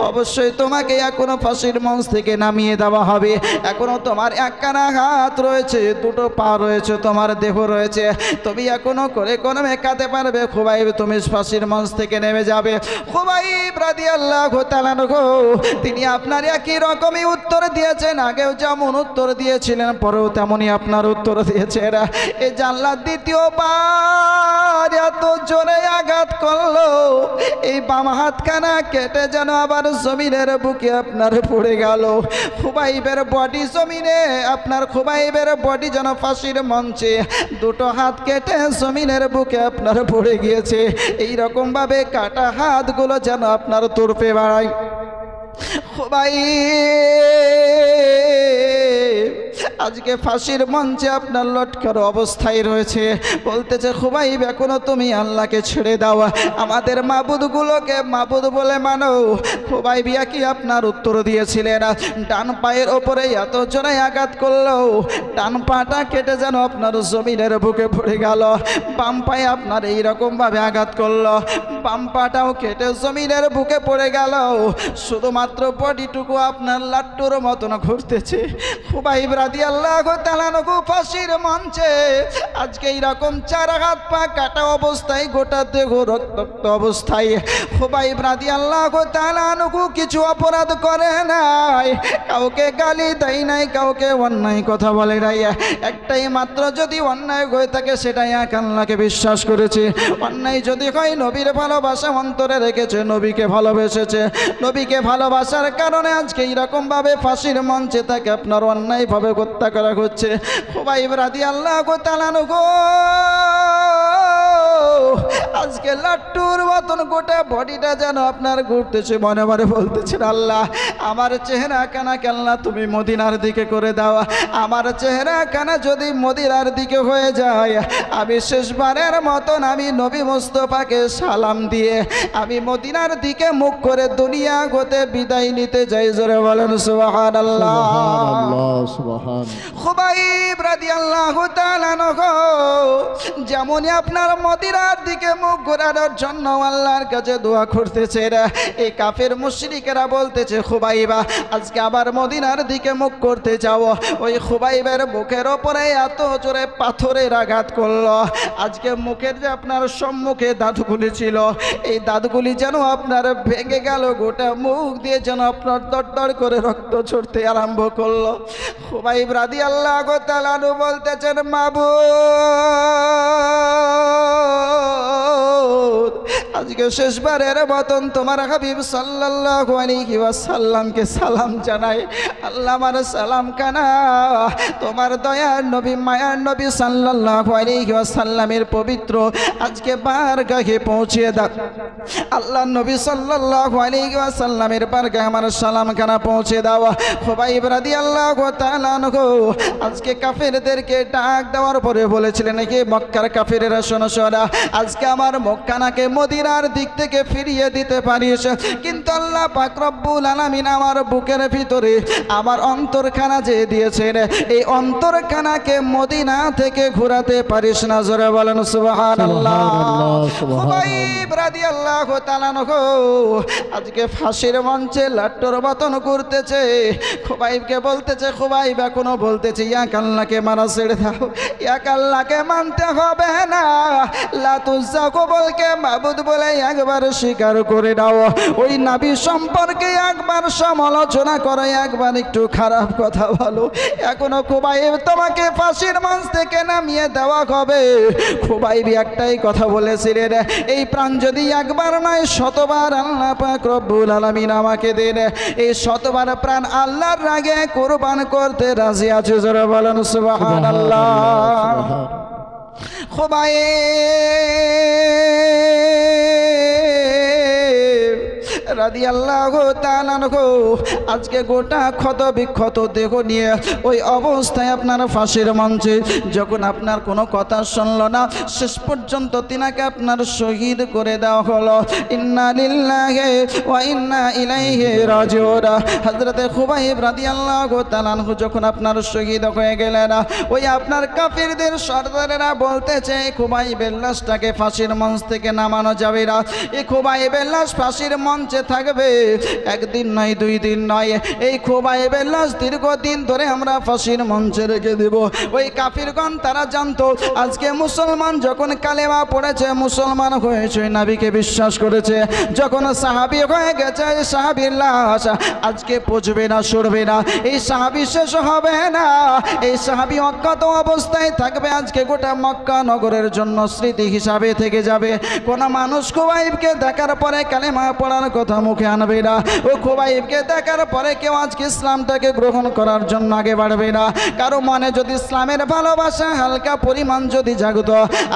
অবশ্যই তোমাকে এখনো ফাঁসির মঞ্চ থেকে নামিয়ে দেওয়া হবে। এখনো তোমার একখানা হাত রয়েছে, দুটো পা রয়েছে, তোমার দেহ রয়েছে, তুমি এখনো করে কোনো মেকাতে পারবে। খুবাইব তুমি ফাঁসির মঞ্চ থেকে নেমে যাবে। খুবাইব রাদিয়াল্লাহু তাআলা আনহু তিনি আপনার একই রকমই উত্তর দিয়েছেন, আগেও যেমন উত্তর দিয়েছিলেন পরেও তেমনই আপনার উত্তর দিয়েছেন। এই জানলার দ্বিতীয়বার এত জোরে আঘাত করলো, এই বাম হাতখানা কেটে যেন আবার জমিনের বুকে আপনার পড়ে গেল। খুবাইবের বডি জমিনে, আপনার খুবাইবের বডি যেন ফাঁসির মঞ্চে, দুটো হাত কেটে জমিনের বুকে আপনার পড়ে গিয়েছে। এইরকম ভাবে কাটা হাতগুলো যেন আপনার তড়পে বেড়ায়। খুবাইব আজকে ফাঁসির মঞ্চে আপনার লটকার অবস্থায় রয়েছে, বলতেছে খুবাইব এখনো তুমি আল্লাহকে ছেড়ে দাও, আমাদের মাবুদগুলোকে মাবুদ বলে মানো। খুবাইব কি আপনার উত্তর দিয়েছিলেন। ডান পায়ের ওপরে এত জোরে আঘাত করলো, ডান পাটা কেটে যেন আপনার জমিনের বুকে পড়ে গেল। বাম পায়ে আপনার এইরকম ভাবে আঘাত করলো, বাম পাটাও কেটে জমিনের বুকে পড়ে গেল। শুধুমাত্র বডিটুকু আপনার লাট্টুর মতন ঘুরতেছে। খুবাইব রাদিয়াল্লাহু তাআলা আনহু ফাঁসির মঞ্চে আজকে এইরকম চার হাত পা কাটা অবস্থায়, গোটা দেহ রক্তাক্ত অবস্থায়। খুবাইব রাদিয়াল্লাহু তাআলা আনহু কিছু অপরাধ করে নাই, কাউকে গালি দেয় নাই, কাউকে অন্যায় কথা বলে নাই। একটাই মাত্র যদি অন্যায় হয়ে থাকে সেটাই এক আল্লাহকে বিশ্বাস করেছে। অন্যায় যদি হয় নবীর ভালোবাসা অন্তরে রেখেছে, নবীকে ভালোবেসেছে, নবীকে ভালোবাসার কারণে আজকে এইরকম ভাবে ফাঁসির মঞ্চে তাকে আপনার অন্যায়ভাবে হত্যা করা হচ্ছে। খুবাইব রাদিয়াল্লাহু তাআলা আনহু আজকে লাট্টুর মতন গোটা বডিটা যেন আপনার ঘুরতেছে, মনে মনে বলতেছেন আল্লাহ আমার চেহারা কানা আল্লাহ তুমি মদিনার দিকে করে দাও, আমার চেহারা কানা যদি মদিনার দিকে হয়ে যায় আমি শেষবারের মতন আমি নবী মুস্তাফাকে সালাম দিয়ে আমি মদিনার দিকে মুখ করে দুনিয়া হতে বিদায় নিতে যাই। জোরে বলেন সুবহানাল্লাহ। খুবাইব রাদিয়াল্লাহু তাআলা আনহু যেমনই আপনার মদিনার দিকে মুখ ঘোরানোর জন্য আল্লাহর কাছে দোয়া করতেছে, এই কাফের মুশরিকেরা বলতেছে খুবাইবা আজকে আবার মদিনার দিকে মুখ করতে যাও। ওই খুবাইবের মুখের ওপরে এত জোরে পাথরের আঘাত করলো, আজকে মুখের যে আপনার সম্মুখে দাঁতগুলি ছিল এই দাঁতগুলি যেন আপনার ভেঙে গেল, গোটা মুখ দিয়ে যেন আপনার দরদর করে রক্ত ঝরতে আরম্ভ করলো। খুবাইব রাদিয়াল্লাহু তাআলা আনহু বলতেছেন মাবুদ আজকে শেষবারের মতন তোমার হাবিব সাল্লাল্লাহু আলাইহি ওয়াসাল্লামকে সালাম জানাই। আল্লাহ আমার সালাম কানা তোমার দয়ার নবী মায়ার নবী সাল্লাল্লাহু আলাইহি ওয়াসাল্লামের পবিত্র আজকে বারগাহে পৌঁছে দাও। আল্লাহ নবী সাল্লাল্লাহু আলাইহি ওয়াসাল্লামের বারগাহে আমার সালাম কানা পৌঁছে দাও। খুবাইব রাদিয়াল্লাহু তাআলা আনহু আজকে কাফেরদেরকে ডাক দেওয়ার পরে বলেছিলেন নাকি মক্কার কাফেরেরা শোনো শোনা আজকে আমার মক্কানাকে মদিনার দিক থেকে ফিরিয়ে দিতে পারিস, কিন্তু আল্লাহ পাক রব্বুল আলামিন আমার বুকের ভিতরে আমার অন্তরখানা যে দিয়েছেন এই অন্তরখানাকে মদিনা থেকে ঘোরাতে পারিস না। জোরে বলেন সুবহানাল্লাহ। খুবাইব রাদিয়াল্লাহু তাআলা আনহু আজকে ফাঁসির মঞ্চে লাট্টুর মতন ঘুরতেছে। খুবাইবকে বলতেছে খুবাইব এখনো বলতেছে এক আল্লাহকে মানা ছেড়ে দাও, এক আল্লাহকে মানতে হবে না, লাতুজ্জা হুবলকে মাবুদ বলে একবার স্বীকার করে দাও, ওই নবী সম্পর্কে একবার সমালোচনা করে একবার একটু খারাপ কথা বলো, এখনো খুবাইব তোমাকে ফাঁসির মঞ্চ থেকে নামিয়ে দেওয়া হবে। খুবাইব একটাই কথা বলেছিলেন এই প্রাণ যদি একবার নয় শতবার আল্লাহ পাক রব্বুল আলামিন আমাকে দেন, এই শতবার প্রাণ আল্লাহর রাগে কুরবান করতে রাজি আছে। জোরে বলেন সুবহানাল্লাহ। খুবাইব রাদিয়াল্লাহু তাআলা আনহু আজকে গোটা ক্ষত বিক্ষত দেহ নিয়ে ওই অবস্থায় আপনার ফাঁসির মঞ্চে যখন আপনার কোনো কথা শুনল না, শেষ পর্যন্ত তিনাকে আপনার শহীদ করে দেওয়া হলো। ইন্না লিল্লাহি ওয়া ইন্না ইলাইহি রাজিউন। হযরতে খুবাইব রাদিয়াল্লাহু তাআলা আনহু যখন আপনার শহীদ হয়ে গেলেন, ওই আপনার কাফিরদের সর্দারেরা বলতেছে খুবাইবের লাশটাকে ফাঁসির মঞ্চ থেকে নামানো যাবে না, এই খুবাইবের লাশ ফাঁসির মঞ্চে থাকবে, একদিন নয় দুই দিন নয়, এই খুবাইবের লাশ দীর্ঘদিন ধরে আমরা ফাঁসির মঞ্চে রেখে দেব। ওই কাফিরগণ তারা জানতো আজকে মুসলমান যখন কালেমা পড়েছে, মুসলমান হয়েছে, নবীকে বিশ্বাস করেছে, যখন সাহাবী হয়ে গেছে, সাহাবীর লাশ আজকে পচবে না, সরবে না, এই সাহাবী শেষ হবে না, এই সাহাবী অজ্ঞাত অবস্থায় থাকবে, আজকে গোটা মক্কা নগরের জন্য স্মৃতি হিসাবে থেকে যাবে। কোন মানুষ খুবাইবকে দেখার পরে কালেমা পড়ার কথা মুখে আনবে না, ও খুবাইবকে দেখার পরে কেউ আজকে ইসলামটাকে গ্রহণ করার জন্য আগে বাড়বে না। কারো মনে যদি ইসলামের ভালোবাসা হালকা পরিমাণ যদি জাগত,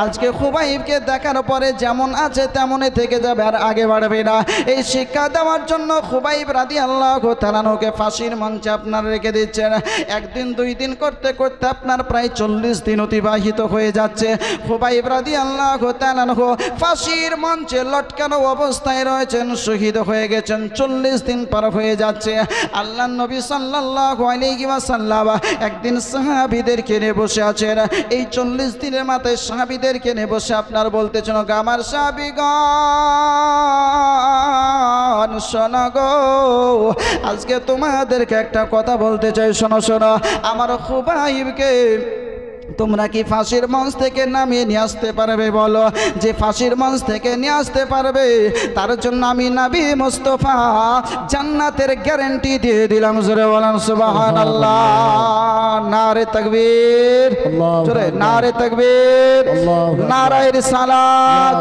আজকে খুবাইবকে দেখার পরে যেমন আছে তেমনই থেকে যাবে, আর আগে বাড়বে না। এই শিক্ষা দেওয়ার জন্য খুবাইব রাদিয়াল্লাহু তাআলা আনহুকে ফাঁসির মঞ্চে আপনারা রেখে দিচ্ছেন। একদিন দুই দিন করতে করতে আপনার প্রায় 40 দিন অতিবাহিত হয়ে যাচ্ছে। খুবাইব রাদিয়াল্লাহু তাআলা আনহু ফাঁসির মঞ্চে লটকানো অবস্থায় রয়েছেন, শহীদ হয়ে গেছেন। 40 দিন পার হয়ে যাচ্ছে। আল্লাহর নবী সাল্লাল্লাহু আলাইহি ওয়াসাল্লাম একদিন সাহাবীদেরকে নিয়ে বসে আছেন। এই 40 দিনের মাথায় সাহাবীদেরকে নিয়ে বসে আপনার বলতেছেন, আমার সাহাবীগণ শোনো গো, আজকে তোমাদেরকে একটা কথা বলতে চাই, শোনো শোনো। আমার খুবাইবকে তোমরা কি ফাঁসির মঞ্চ থেকে নামিয়ে নিয়ে আসতে পারবে? বলো যে ফাঁসির মঞ্চ থেকে নিয়ে আসতে পারবে, তার জন্য আমি নবী মুস্তাফা জান্নাতের গ্যারান্টি দিয়ে দিলাম। জোরে বলেন সুবহানাল্লাহ। নারে তাকবীর, জোরে নারে তাকবীর, নারায়ে রিসালাত,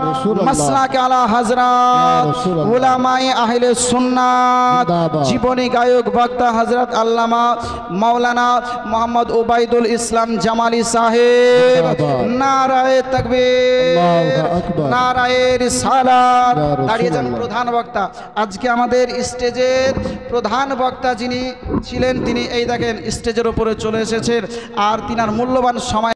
মাসলাকে আলা হযরত উলামায়ে আহলে সুন্নাত, জীবনী গায়ক বক্তা হযরত আল্লামা মাওলানা মোহাম্মদ উবাইদুল ইসলাম জামালি সাহেব। নারায়ে তাকবীর, নারায়ে রিসালাত। দাঁড়িয়ে যান প্রধান বক্তা। আজকে আমাদের স্টেজের প্রধান বক্তা যিনি ছিলেন, তিনি এই দেখেন স্টেজের উপরে চলে এসেছেন, আর তিনার মূল্যবান সময়